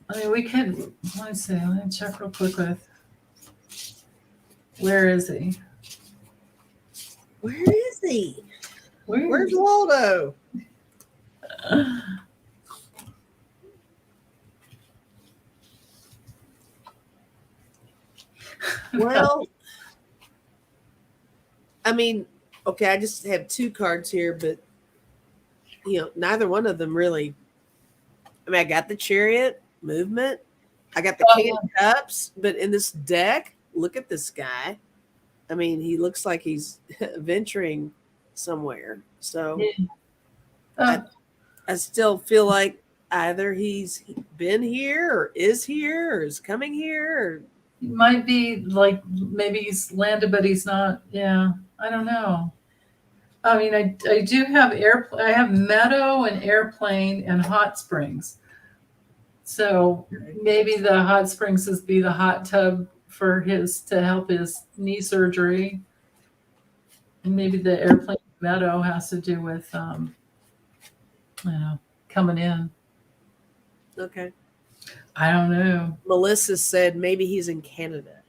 I mean, we could. Let's see. Let me check real quick with. Where is he? Where is he? Where's Waldo? Well, I mean, okay, I just have 2 cards here, but neither one of them really. I mean, I got the Chariot movement, I got the King of Cups, but in this deck, look at this guy. I mean, he looks like he's venturing somewhere. So I still feel like either he's been here or is coming here. Or it might be like maybe he's landed, but he's not. Yeah, I don't know. I mean, I do have I have meadow and airplane and hot springs. So maybe the hot springs is be the hot tub for to help his knee surgery. And maybe the airplane meadow has to do with, coming in. Okay. I don't know. Melissa said maybe he's in Canada.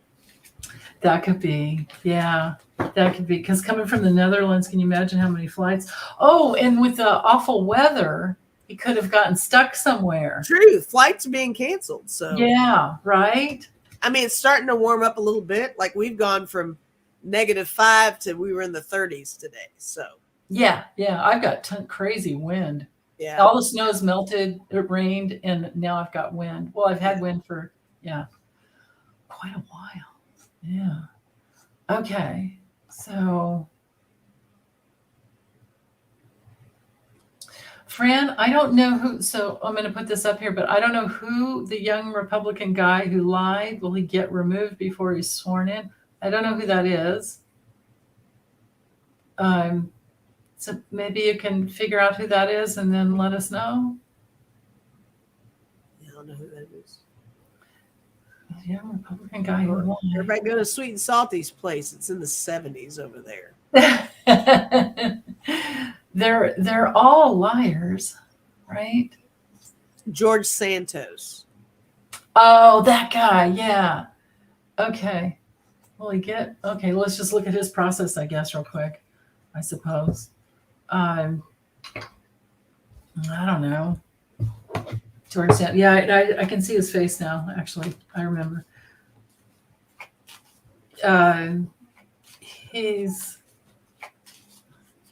That could be. Yeah, that could be. Because coming from the Netherlands, can you imagine how many flights? Oh, and with the awful weather, he could have gotten stuck somewhere. True. Flights are being canceled. So yeah, right? I mean, it's starting to warm up a little bit. Like we've gone from -5 to we were in the 30s today. So Yeah, I've got crazy wind. yeah, All the snow's melted, it rained, and now I've got wind. Well, I've had wind for, quite a while. Yeah. Okay. So, Fran, I don't know who, so I'm going to put this up here, but I don't know who the young Republican guy who lied, will he get removed before he's sworn in? I don't know who that is. So maybe you can figure out who that is and then let us know. I don't know who that is. The young Republican guy who lied. Everybody go to Sweet and Salty's place. It's in the 70s over there. They're all liars, right? George Santos. Oh, that guy. Yeah. Okay. Will he get? Okay, let's just look at his process, I guess, real quick. I suppose. I don't know. George Santos. Yeah, I can see his face now. Actually, I remember.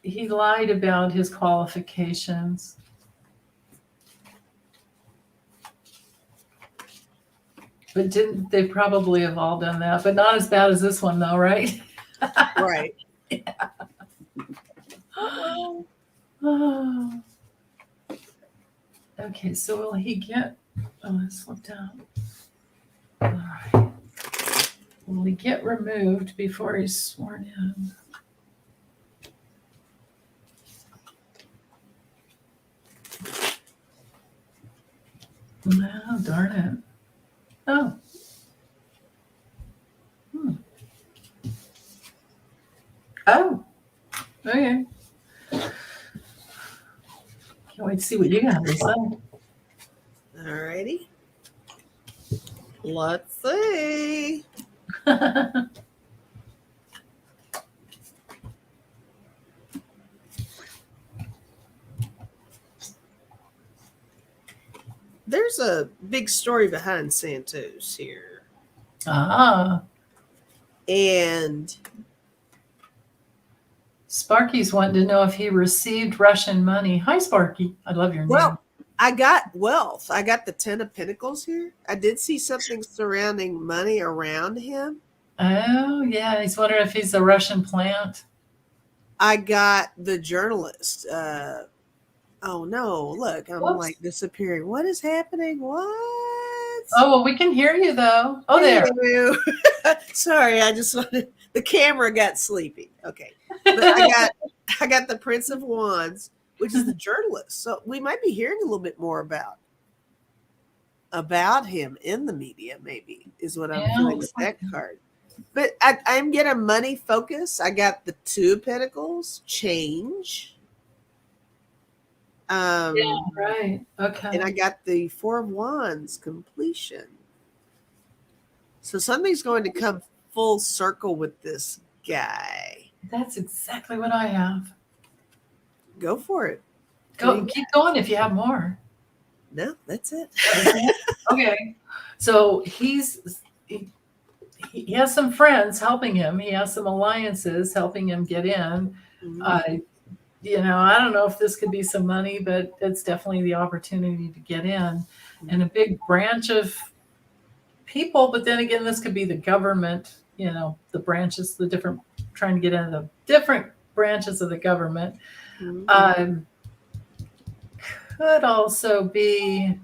He lied about his qualifications. But they probably have all done that, but not as bad as this one though, right? Right. Oh. Okay, so will he get, let's look down. All right. Will he get removed before he's sworn in? No, darn it. Oh. Oh. Okay. Can't wait to see what you got to say. Alrighty. Let's see. There's a big story behind Santos here. And Sparky's wanting to know if he received Russian money. Hi, Sparky. I love your name. well, I got wealth. I got the 10 of Pentacles here. I did see something surrounding money around him. Oh, yeah. He's wondering if he's a Russian plant. I got the journalist. Oh no, look, I'm Whoops. like disappearing. What is happening? What? Oh, well, we can hear you though. Oh, there. Sorry, I just wanted, the camera got sleepy. Okay. But I got the Prince of Wands, which is the journalist. So we might be hearing a little bit more about him in the media, maybe, is what I'm feeling with that card. But I'm getting money focus. I got the 2 of Pentacles, change. Yeah, right. Okay. And I got the 4 of Wands, completion. So something's going to come full circle with this guy. That's exactly what I have. Go for it. Keep going if you have more. No, that's it. Okay. So he has some friends helping him. He has some alliances helping him get in. Mm-hmm. I don't know if this could be some money, but it's definitely the opportunity to get in. And a big branch of people, but then again, this could be the government, the branches, trying to get into the different branches of the government. Mm-hmm. Could also be,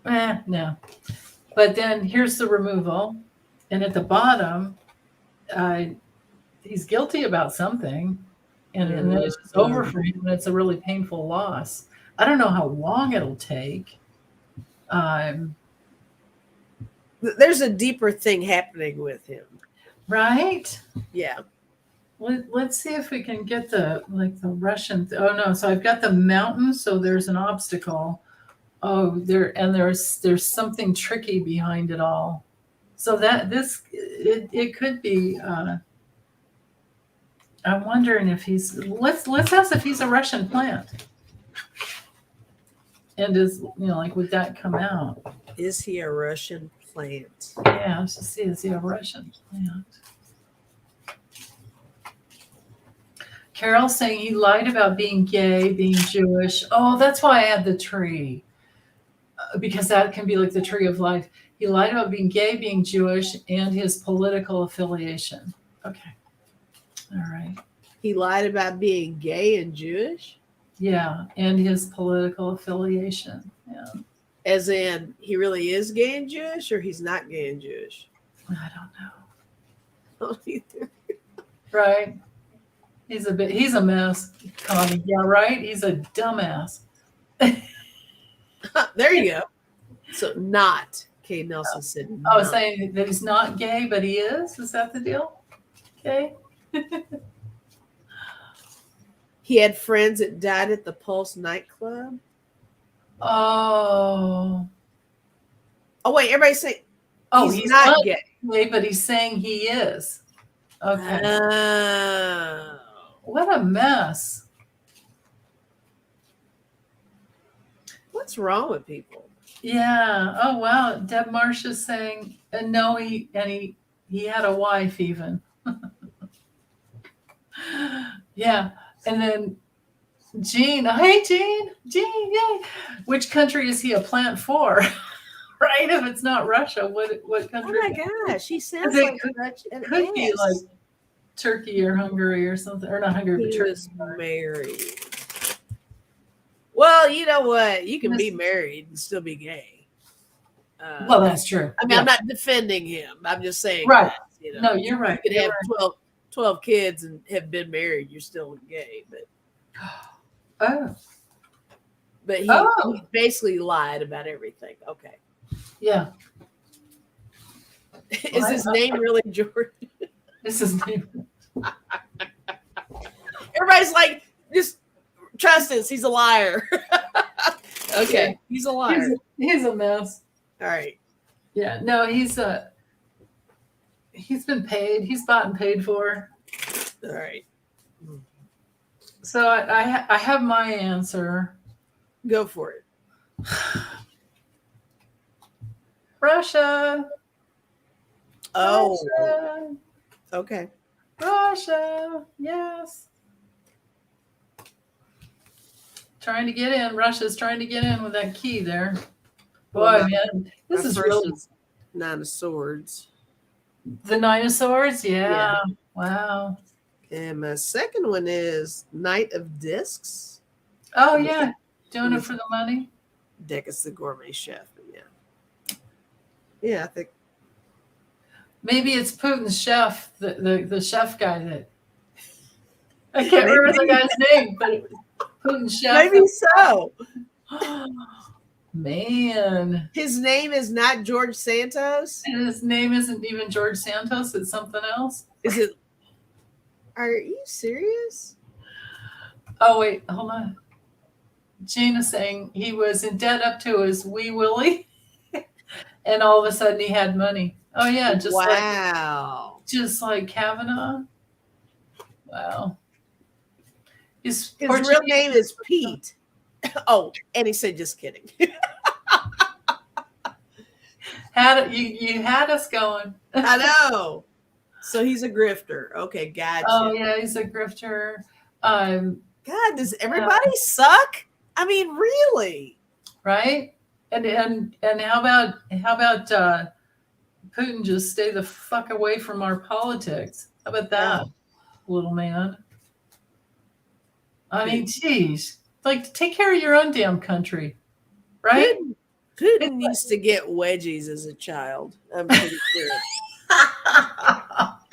no. But then here's the removal. And at the bottom, he's guilty about something. And then it's just over for him, and it's a really painful loss. I don't know how long it'll take. There's a deeper thing happening with him. Right? Yeah. Let's see if we can get the Russian. Oh no! So I've got the mountain. So there's an obstacle. Oh, there's something tricky behind it all. So it could be. I'm wondering if let's ask if he's a Russian plant. And would that come out? Is he a Russian plant. Yeah, let's just see. Is he a Russian plant? Carol's saying he lied about being gay, being Jewish. Oh, that's why I had the tree. Because that can be like the tree of life. He lied about being gay, being Jewish, and his political affiliation. Okay. All right. He lied about being gay and Jewish? Yeah, and his political affiliation. Yeah. As in, he really is gay and Jewish, or he's not gay and Jewish? I don't know. Don't either. Right? He's a mess, Connie. Yeah, right? He's a dumbass. There you go. So not. Kay Nelson said I was not. saying that he's not gay, but he is. Is that the deal? Okay. He had friends that died at the Pulse nightclub. Oh. Oh wait, everybody say He's not gay. But he's saying he is. Okay. Oh. What a mess. What's wrong with people? Yeah. Oh wow. Deb Marsh is saying, and no, he had a wife even. Yeah. And then Jean, hey Jean, yay. Which country is he a plant for? Right? If it's not Russia, what country? Oh my gosh, he sounds It like such an could be ass. like Turkey or Hungary or something, or not Hungary, but He Turkey. was married. Well, you know what? You can be Yes. married and still be gay. Well, that's true. I mean, Yeah. I'm not defending him. I'm just saying, Right. You know, No, you're right. You could You're have 12 kids and have been married. You're still gay, Oh, but he basically lied about everyththing. Okay, yeah. is his name really George? This is new. Everybody's like, just trust us. He's a liar. Okay, Yeah. he's a liar. He's a mess. All right. Yeah. No, he's been paid. He's bought and paid for. All right. So I have my answer. Go for it. Russia. Oh, Russia. okay. Russia. Yes. Trying to get in. Russia's trying to get in with that key there. Boy, Well, man, this my is first really was Nine of Swords. the Nine of Swords. Yeah. Yeah. Wow. And my second one is Knight of Discs. Oh yeah, doing it for the money. Deck is the gourmet chef. Yeah. Yeah, I think Maybe it's Putin's chef, the chef guy that I can't remember the guy's name, but it was Putin's chef. maybe so. Man, His name is not George Santos. and his name isn't even George Santos. It's something else. Is it? Are you serious? Oh wait, hold on. Gina's saying he was in debt up to his wee willie, and all of a sudden he had money. Oh yeah, Wow. just like Kavanaugh. Wow. His real name is Pete. Oh, and he said, just kidding. You had us going. I know. So he's a grifter. Okay, gotcha. Oh yeah, he's a grifter. God, does everybody suck? I mean, really? Right? And how about Putin just stay the fuck away from our politics? How about that, little man? I mean, geez, like take care of your own damn country, right? Putin used to get wedgies as a child. I'm pretty sure.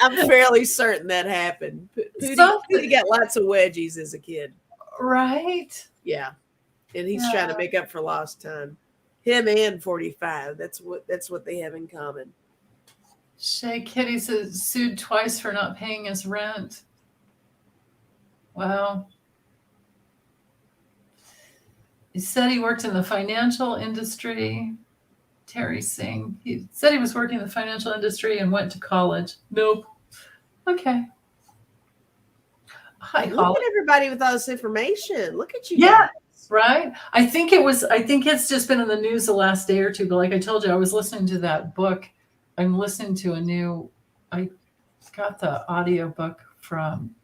I'm fairly certain that happened. Putin got lots of wedgies as a kid. Right? Yeah. And he's trying to make up for lost time. Him and 45. That's what they have in common. Shay Kitty says sued twice for not paying his rent. Wow. He said he worked in the financial industry. Terry Singh. He said he was working in the financial industry and went to college. Nope. Okay. Hi, Look Holly. at everybody with all this information. Look at you Yeah. guys. Right? I think it's just been in the news the last day or two, but like I told you, I was listening to that book. I'm listening to I got the audiobook from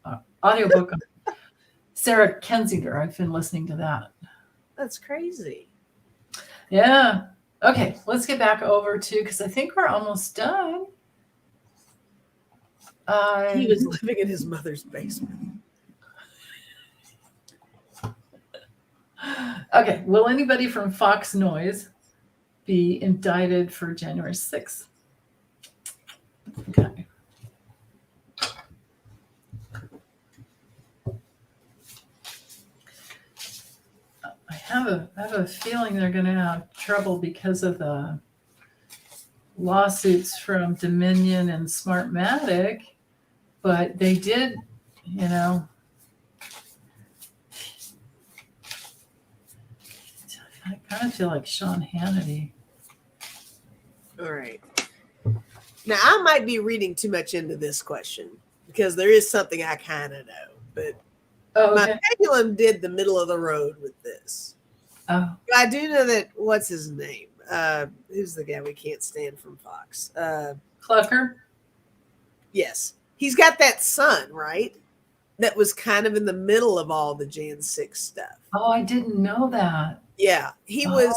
audiobook of Sarah Kenziger. I've been listening to that. That's crazy. Yeah. Okay, let's get back over to, because I think we're almost done. He was living in his mother's basement. Okay, will anybody from Fox Noise be indicted for January 6th? Okay. I have a feeling they're going to have trouble because of the lawsuits from Dominion and Smartmatic, but they did, I kind of feel like Sean Hannity. All right. Now, I might be reading too much into this question because there is something I kind of know, but my pendulum did the middle of the road with this. Oh. But I do know that, what's his name? Who's the guy we can't stand from Fox? Clucker? Yes. He's got that son, right? That was kind of in the middle of all the Jan 6 stuff. Oh, I didn't know that. Yeah. He was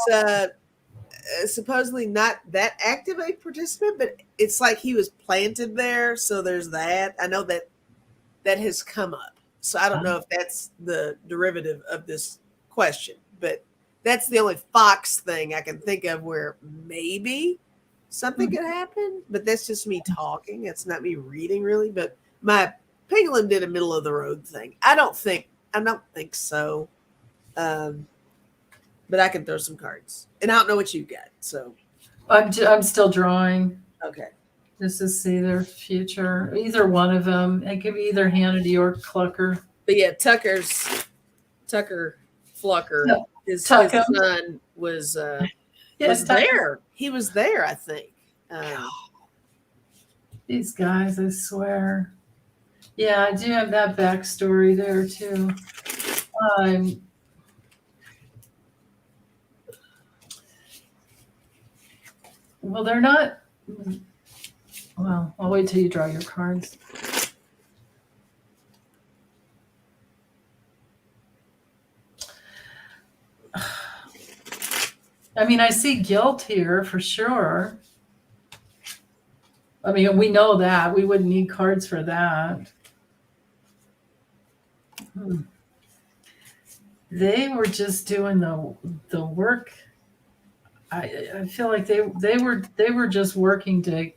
supposedly not that active a participant, but it's like he was planted there. So there's that. I know that has come up. So I don't know if that's the derivative of this question, but that's the only Fox thing I can think of where maybe something could happen, but that's just me talking. It's not me reading really, but my pendulum did a middle of the road thing. I don't think so. But I can throw some cards, and I don't know what you got. So I'm still drawing. Okay. Just to see their future. Either one of them. It could be either Hannity or Clucker. But yeah, Tucker Flucker, his son was there. He was there, I think. These guys, I swear. Yeah, I do have that backstory there too. Well, they're not. Well, I'll wait till you draw your cards. I mean, I see guilt here for sure. I mean, we know that. We wouldn't need cards for that. They were just doing the work. I feel like they were just working to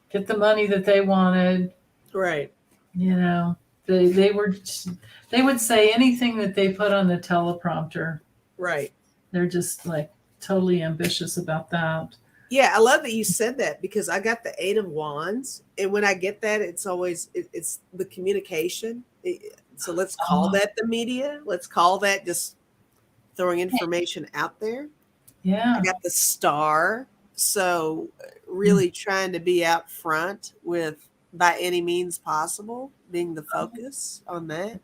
get the money that they wanted. Right. They would say anything that they put on the teleprompter. Right. They're just like totally ambitious about that. Yeah, I love that you said that because I got the 8 of Wands, and when I get that, it's always it's the communication. So let's call that the media. Let's call that just throwing information out there. Yeah. I got the Star. So really trying to be out front with by any means possible, being the focus on that.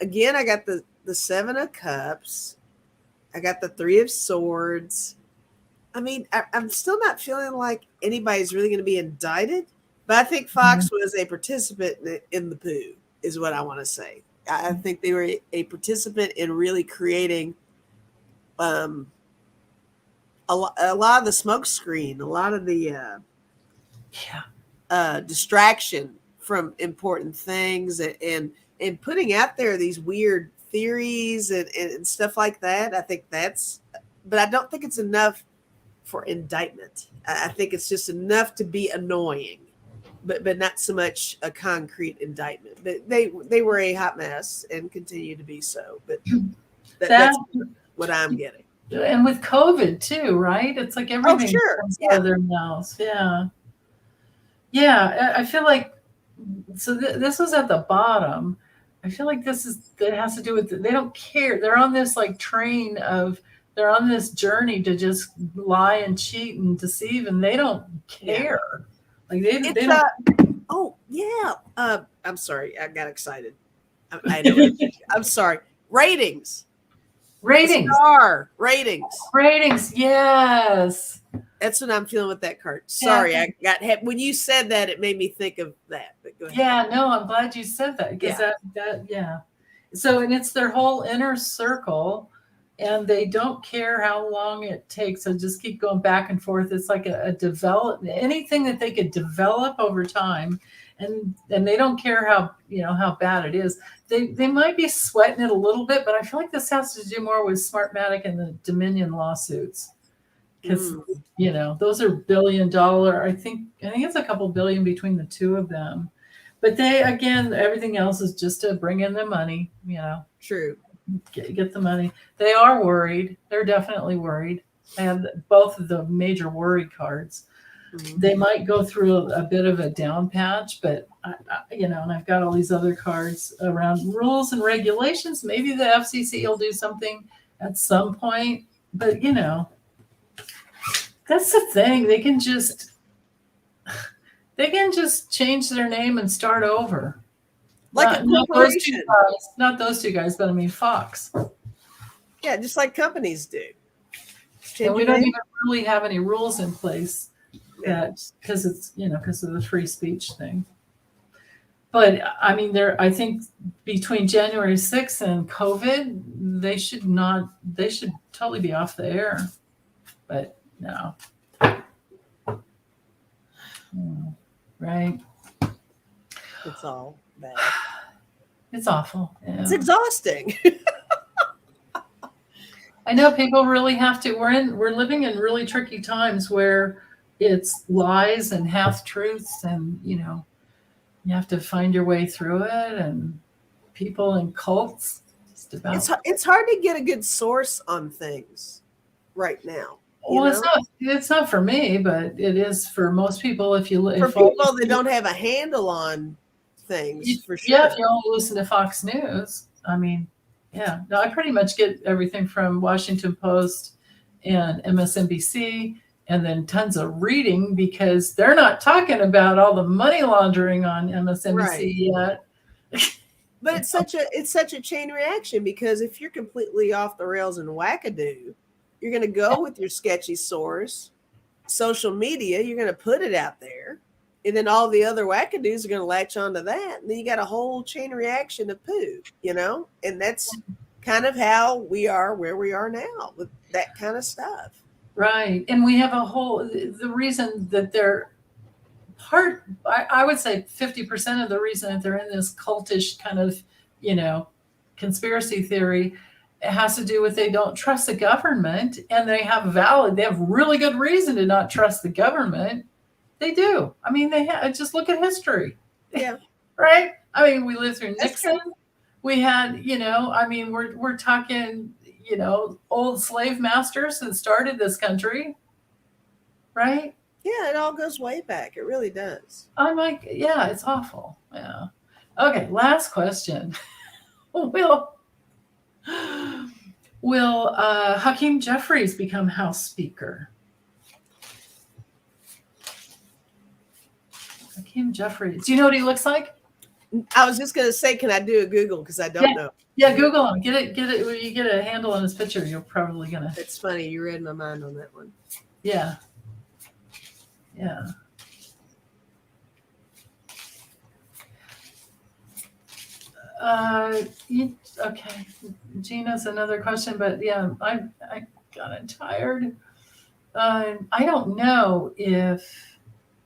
Again, I got the 7 of Cups. I got the 3 of Swords. I mean, I'm still not feeling like anybody's really going to be indicted, but I think Fox was a participant in the poo, is what I want to say. I think they were a participant in really creating a lot of the smoke screen, a lot of the distraction from important things, and putting out there these weird theories and stuff like that. I think but I don't think it's enough for indictment. I think it's just enough to be annoying, but not so much a concrete indictment. But they were a hot mess and continue to be so. But that's what I'm getting. And with COVID too, right? It's like everything comes out of their mouths. Yeah. Yeah. I feel like, so this was at the bottom. I feel like that has to do with, they don't care. They're on this like train they're on this journey to just lie and cheat and deceive, and they don't care. Like they don't. Oh yeah. I'm sorry. I got excited. I'm sorry. Ratings. Ratings. Star ratings. Ratings. Yes. That's what I'm feeling with that card. Sorry, I got when you said that, it made me think of that. But go ahead. Yeah, no, I'm glad you said that because yeah. So, and it's their whole inner circle, and they don't care how long it takes. So just keep going back and forth. It's like a develop anything that they could develop over time, and they don't care how bad it is. They might be sweating it a little bit, but I feel like this has to do more with Smartmatic and the Dominion lawsuits. Because those are $1 billion. I think it's a couple billion between the two of them. But they, again, everything else is just to bring in the money. True. Get the money. They are worried. They're definitely worried. I have both of the major worry cards. Mm-hmm. They might go through a bit of a down patch, but and I've got all these other cards around rules and regulations. Maybe the FCC will do something at some point, but that's the thing. They can just change their name and start over. Like not those two guys, but I mean Fox. Yeah, just like companies do. And we don't even really have any rules in place because it's because of the free speech thing. But I mean, I think between January 6th and COVID, they should totally be off the air. But no. Right. It's all bad. It's awful. Yeah. It's exhausting. I know people really have to. We're living in really tricky times where it's lies and half truths, and you have to find your way through it. And people in cults. It's hard to get a good source on things right now. Well, it's not for me, but it is for most people. For people that don't have a handle on things, for sure. Yeah, if you only listen to Fox News, I mean, yeah. No, I pretty much get everything from Washington Post and MSNBC, and then tons of reading because they're not talking about all the money laundering on MSNBC yet. But it's such a chain reaction, because if you're completely off the rails and wackadoo, you're going to go with your sketchy source. Social media, you're going to put it out there. And then all the other wackadoos are going to latch onto that. And then you got a whole chain reaction of poo, And that's kind of how we are where we are now with that kind of stuff. Right. And we have the reason that they're I would say 50% of the reason that they're in this cultish kind of, conspiracy theory, it has to do with they don't trust the government, and they have really good reason to not trust the government. They do. I mean, just look at history. Yeah. Right? I mean, we lived through Nixon. We had, we're talking, old slave masters that started this country. Right? Yeah, it all goes way back. It really does. I'm like, yeah, it's awful. Yeah. Okay, last question. Will Hakeem Jeffries become House Speaker? Hakeem Jeffries. Do you know what he looks like? I was just going to say, can I do a Google? Because I don't know. Yeah, Google him. Get it. When you get a handle on his picture, you're probably going to. It's funny. You read my mind on that one. Yeah. Yeah. Okay. Gina's another question, but yeah, I got tired. I don't know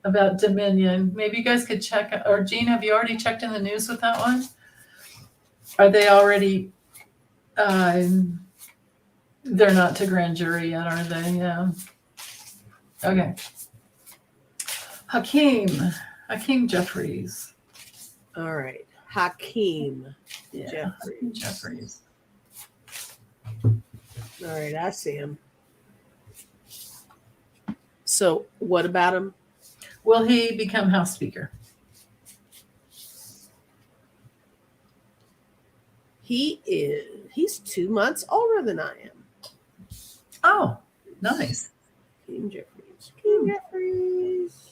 about Dominion. Maybe you guys could check, or Gina, have you already checked in the news with that one? Are they already, they're not to grand jury yet, are they? Yeah. Okay. Hakeem Jeffries. All right. Hakeem Jeffries. All right, I see him. So what about him? Will he become House Speaker? He's 2 months older than I am. Oh, nice. Hakeem Jeffries.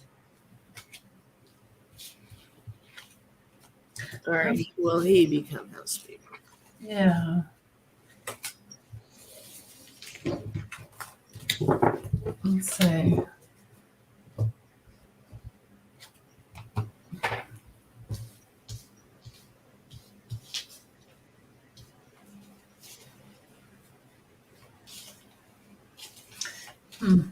All right. Will he become House Speaker? Yeah. Let's see. Hmm.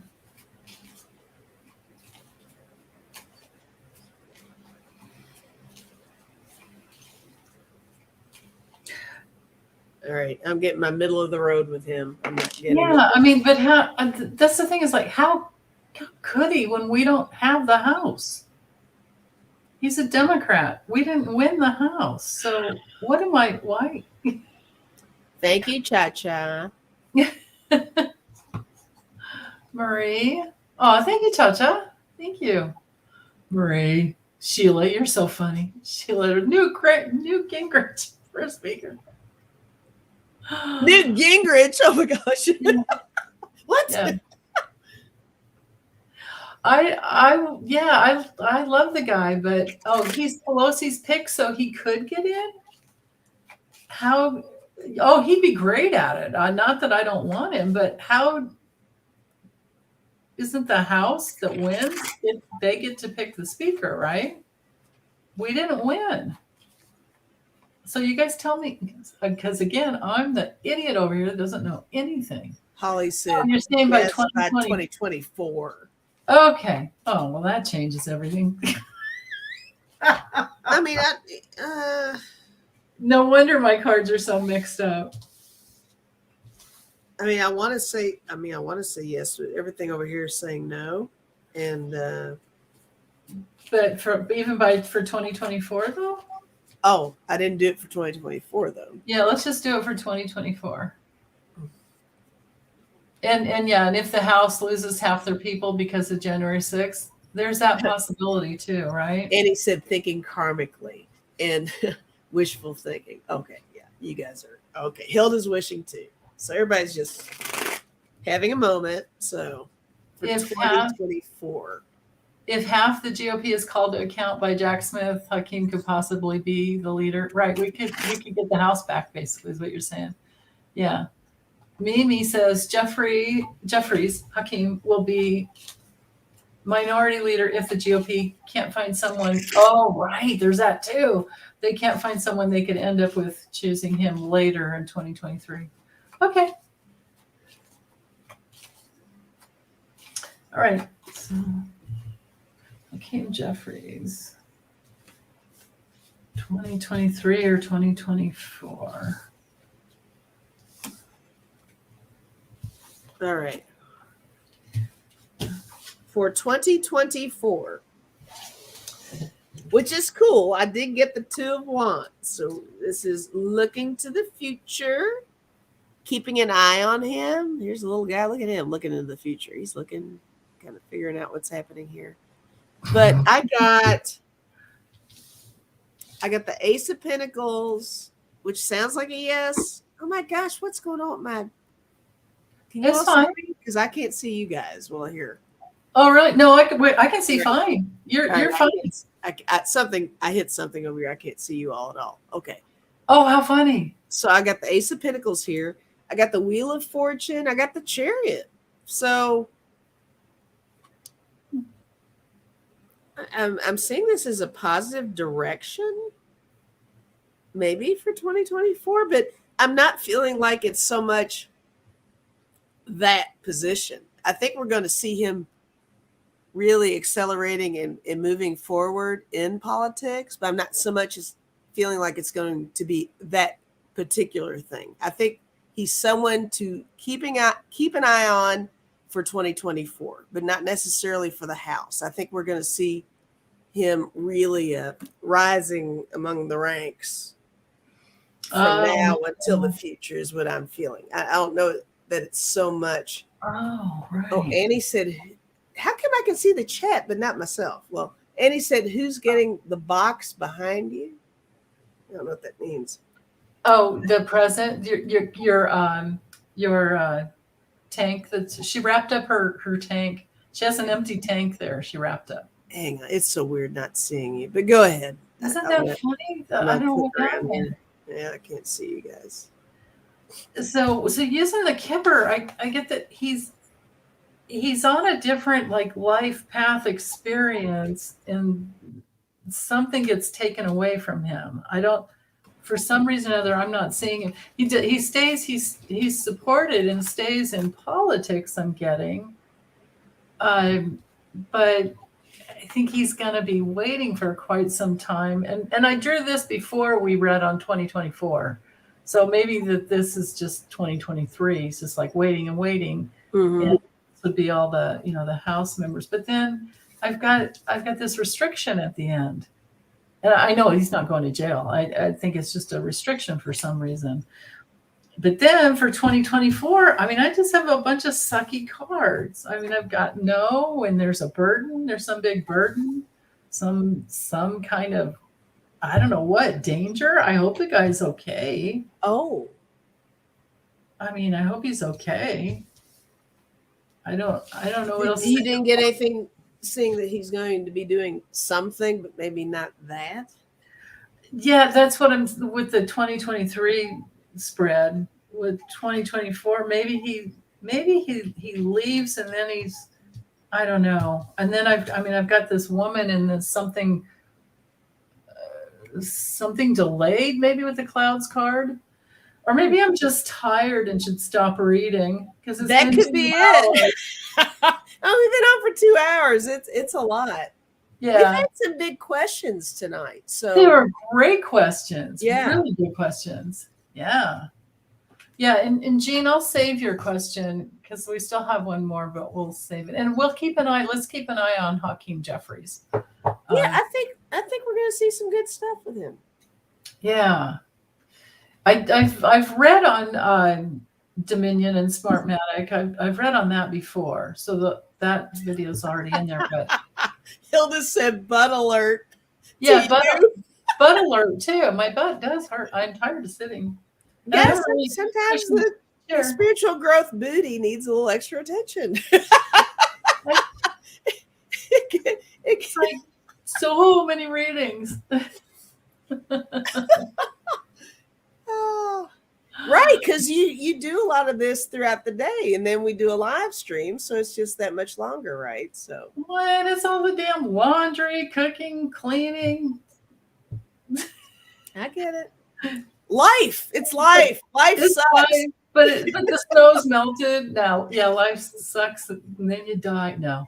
All right, I'm getting my middle of the road with him. I'm not getting Yeah, I mean, but how? That's the thing is like, how could he when we don't have the House? He's a Democrat. We didn't win the House, so what am I? Why? Thank you, Cha-Cha. Marie. Oh, thank you, Cha-Cha. Thank you, Marie. Sheila, you're so funny. Sheila, Newt Gingrich for speaker. Newt Gingrich. Oh my gosh. What? Yeah. I love the guy, but he's Pelosi's pick, so he could get in. How? Oh, he'd be great at it. Not that I don't want him, but how? Isn't the House that wins if they get to pick the speaker, right? We didn't win. So you guys tell me, because again, I'm the idiot over here that doesn't know anything. Holly said, You're saying yes, by by 2020. 2024. Okay. Oh, well, that changes everything. I mean, no wonder my cards are so mixed up. I mean, I want to say yes, but everything over here is saying no. And But for 2024 though? oh, I didn't do it for 2024 though. Yeah, let's just do it for 2024. And if the House loses half their people because of January 6th, there's that possibility too, right? And he said thinking karmically and wishful thinking. Okay, yeah, you guys are okay. Hilda's wishing too. So everybody's just having a moment. So for 2024. If half the GOP is called to account by Jack Smith, Hakeem could possibly be the leader. Right. We could get the House back, basically, is what you're saying. Yeah. Mimi says Jeffries, Hakeem, will be minority leader if the GOP can't find someone. Oh, right. There's that too. They can't find someone, they could end up with choosing him later in 2023. Okay. All right. So Hakeem Jeffries, 2023 or 2024? All right. For 2024, which is cool. I did get the Two of Wands. So this is looking to the future, keeping an eye on him. Here's a little guy. Look at him looking into the future. He's looking, kind of figuring out what's happening here. But I got the Ace of Pentacles, which sounds like a yes. Oh my gosh, what's going on with my? Can you It's fine because I can't see you guys while here. Oh, really? No, I can see fine. You're fine. I hit something over here. I can't see you all at all. Okay. Oh, how funny. So I got the Ace of Pentacles here. I got the Wheel of Fortune. I got the Chariot. So I'm seeing this as a positive direction, maybe for 2024, but I'm not feeling like it's so much that position. I think we're going to see him really accelerating and moving forward in politics, but I'm not so much as feeling like it's going to be that particular thing. I think he's someone to keep an eye on for 2024, but not necessarily for the House. I think we're going to see him really rising among the ranks from now until the future is what I'm feeling. I don't know that it's so much. Oh, right. Oh, Annie said, how come I can see the chat but not myself? Well, Annie said, who's getting the box behind you? I don't know what that means. Oh, the present, your tank she wrapped up her tank. She has an empty tank there. She wrapped up. Hang on, it's so weird not seeing you. But go ahead. Isn't that funny? I don't know what happened. Yeah, I can't see you guys. So using the Kipper, I get that he's he's on a different like life path experience, and something gets taken away from him. I don't, for some reason or other, I'm not seeing him. He stays. He's supported and stays in politics. I'm getting, but I think he's going to be waiting for quite some time. And I drew this before we read on 2024, so maybe that this is just 2023. He's just like waiting and waiting. Mhm. And this would be all the the House members. But then I've got this restriction at the end. And I know he's not going to jail. I think it's just a restriction for some reason. But then for 2024, I mean, I just have a bunch of sucky cards. I mean, I've got no, and there's a burden. There's some big burden, some kind of, I don't know what, danger. I hope the guy's okay. Oh, I mean, I hope he's okay. I don't know what else. you didn't get anything seeing that he's going to be doing something, but maybe not that. Yeah, that's what I'm with the 2023 spread. With 2024, maybe he leaves and then he's, I don't know. And then I've got this woman and this something delayed maybe with the clouds card. Or maybe I'm just tired and should stop reading because That could be it. Only been on for 2 hours. It's a lot. Yeah, we've had some big questions tonight. So they were great questions. Yeah, really good questions. Yeah. And Jean, I'll save your question because we still have one more, but we'll save it, and we'll keep an eye. Let's keep an eye on Hakeem Jeffries. Yeah, I think we're going to see some good stuff with him. Yeah, I've read on Dominion and Smartmatic. I've read on that before, so that video is already in there. But Hilda said butt alert. Yeah, butt alert too. My butt does hurt. I'm tired of sitting. Yes, sometimes the spiritual growth booty needs a little extra attention. It's like so many readings. Oh, right, because you do a lot of this throughout the day, and then we do a live stream, so it's just that much longer, right? So what is all the damn laundry, cooking, cleaning? I get it. Life, it's life. Life sucks. Life, but the snow's melted now. Yeah, life sucks, and then you die. No,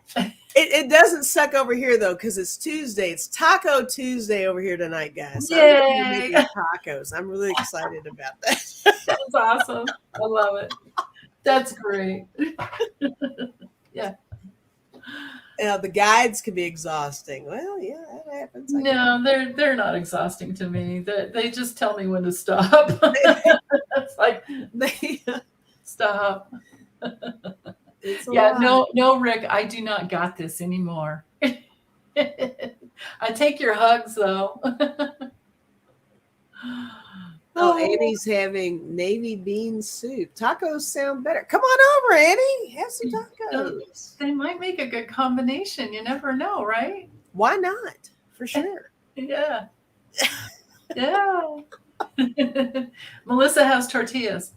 it doesn't suck over here though, because it's Tuesday. It's Taco Tuesday over here tonight, guys. So I'm gonna be making tacos. I'm really excited about that. That's awesome. I love it. That's great. Yeah. The guides can be exhausting. Well, yeah, that happens. No, they're not exhausting to me. They just tell me when to stop. It's like stop. Yeah, no, Rick, I do not got this anymore. I take your hugs though. Oh, Annie's having navy bean soup. Tacos sound better. Come on over, Annie. Have some tacos. They might make a good combination. You never know, right? Why not? For sure. Yeah. Yeah. Melissa has tortillas.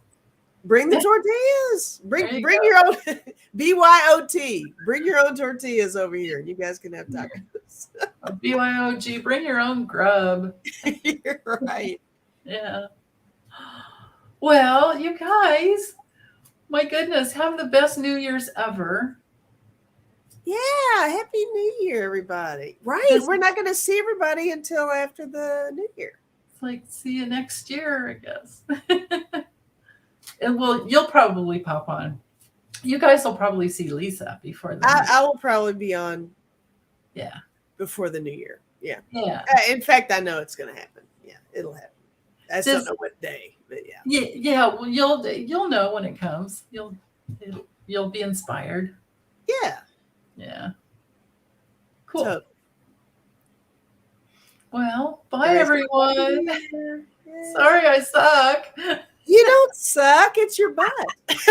Bring the tortillas. Bring your own BYOT. Bring your own tortillas over here. You guys can have tacos. BYOG. Bring your own grub. You're right. Yeah. Well, you guys, my goodness, have the best New Year's ever. Yeah, Happy New Year, everybody. Right, we're not going to see everybody until after the New Year. It's like, see you next year, I guess. And you'll probably pop on. You guys will probably see Lisa before the I will probably be on. Yeah. Before the New Year. Yeah. Yeah. In fact, I know it's going to happen. Yeah, it'll happen. I just don't know what day, but yeah. Yeah. Well, you'll know when it comes. You'll be inspired. Yeah. Yeah. Cool. So, well, bye everyone. Sorry I suck. You don't suck. It's your butt. It's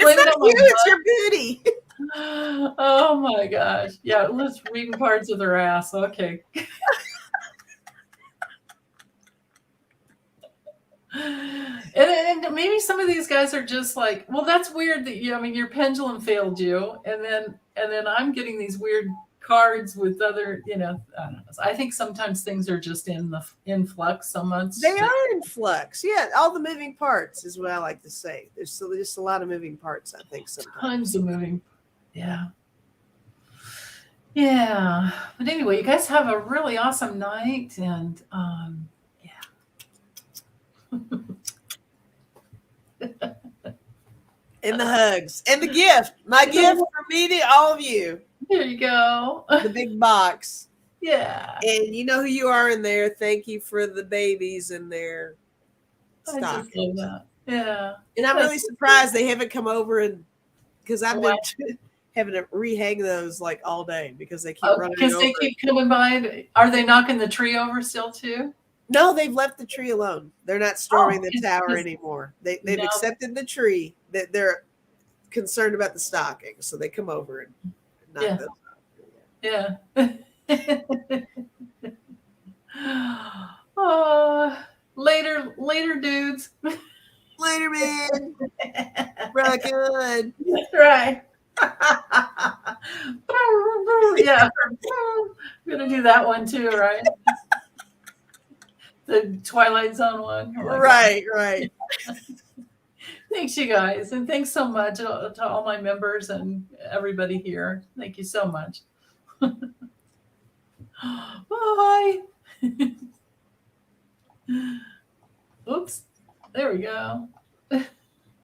not you. It's your booty. Oh my gosh. Yeah, let's reading cards with her ass. Okay. And maybe some of these guys are just like, well, that's weird that you, I mean, your pendulum failed you. And then I'm getting these weird cards with other, I don't know. I think sometimes things are just in flux so much. They are in flux. Yeah, all the moving parts is what I like to say. There's just a lot of moving parts, I think, sometimes. Tons of moving. Yeah. Yeah. But anyway, you guys have a really awesome night. And And the hugs. And the gift. My gift for me to all of you. There you go. The big box. Yeah. And you know who you are in there. Thank you for the babies in their stockings. I just love that. Yeah. And I'm really surprised they haven't come over and because I've been having to rehang those like all day because they keep running over. Because they keep coming by. Are they knocking the tree over still too? No, they've left the tree alone. They're not storming the tower anymore. They've accepted the tree. That they're concerned about the stockings, so they come over and knock those Yeah. out. Later, dudes. Later, man. Rock on. That's right. Yeah. I'm gonna do that one too, right? The Twilight Zone one. Right. Thanks, you guys. And thanks so much to all my members and everybody here. Thank you so much. Bye. Oops. There we go.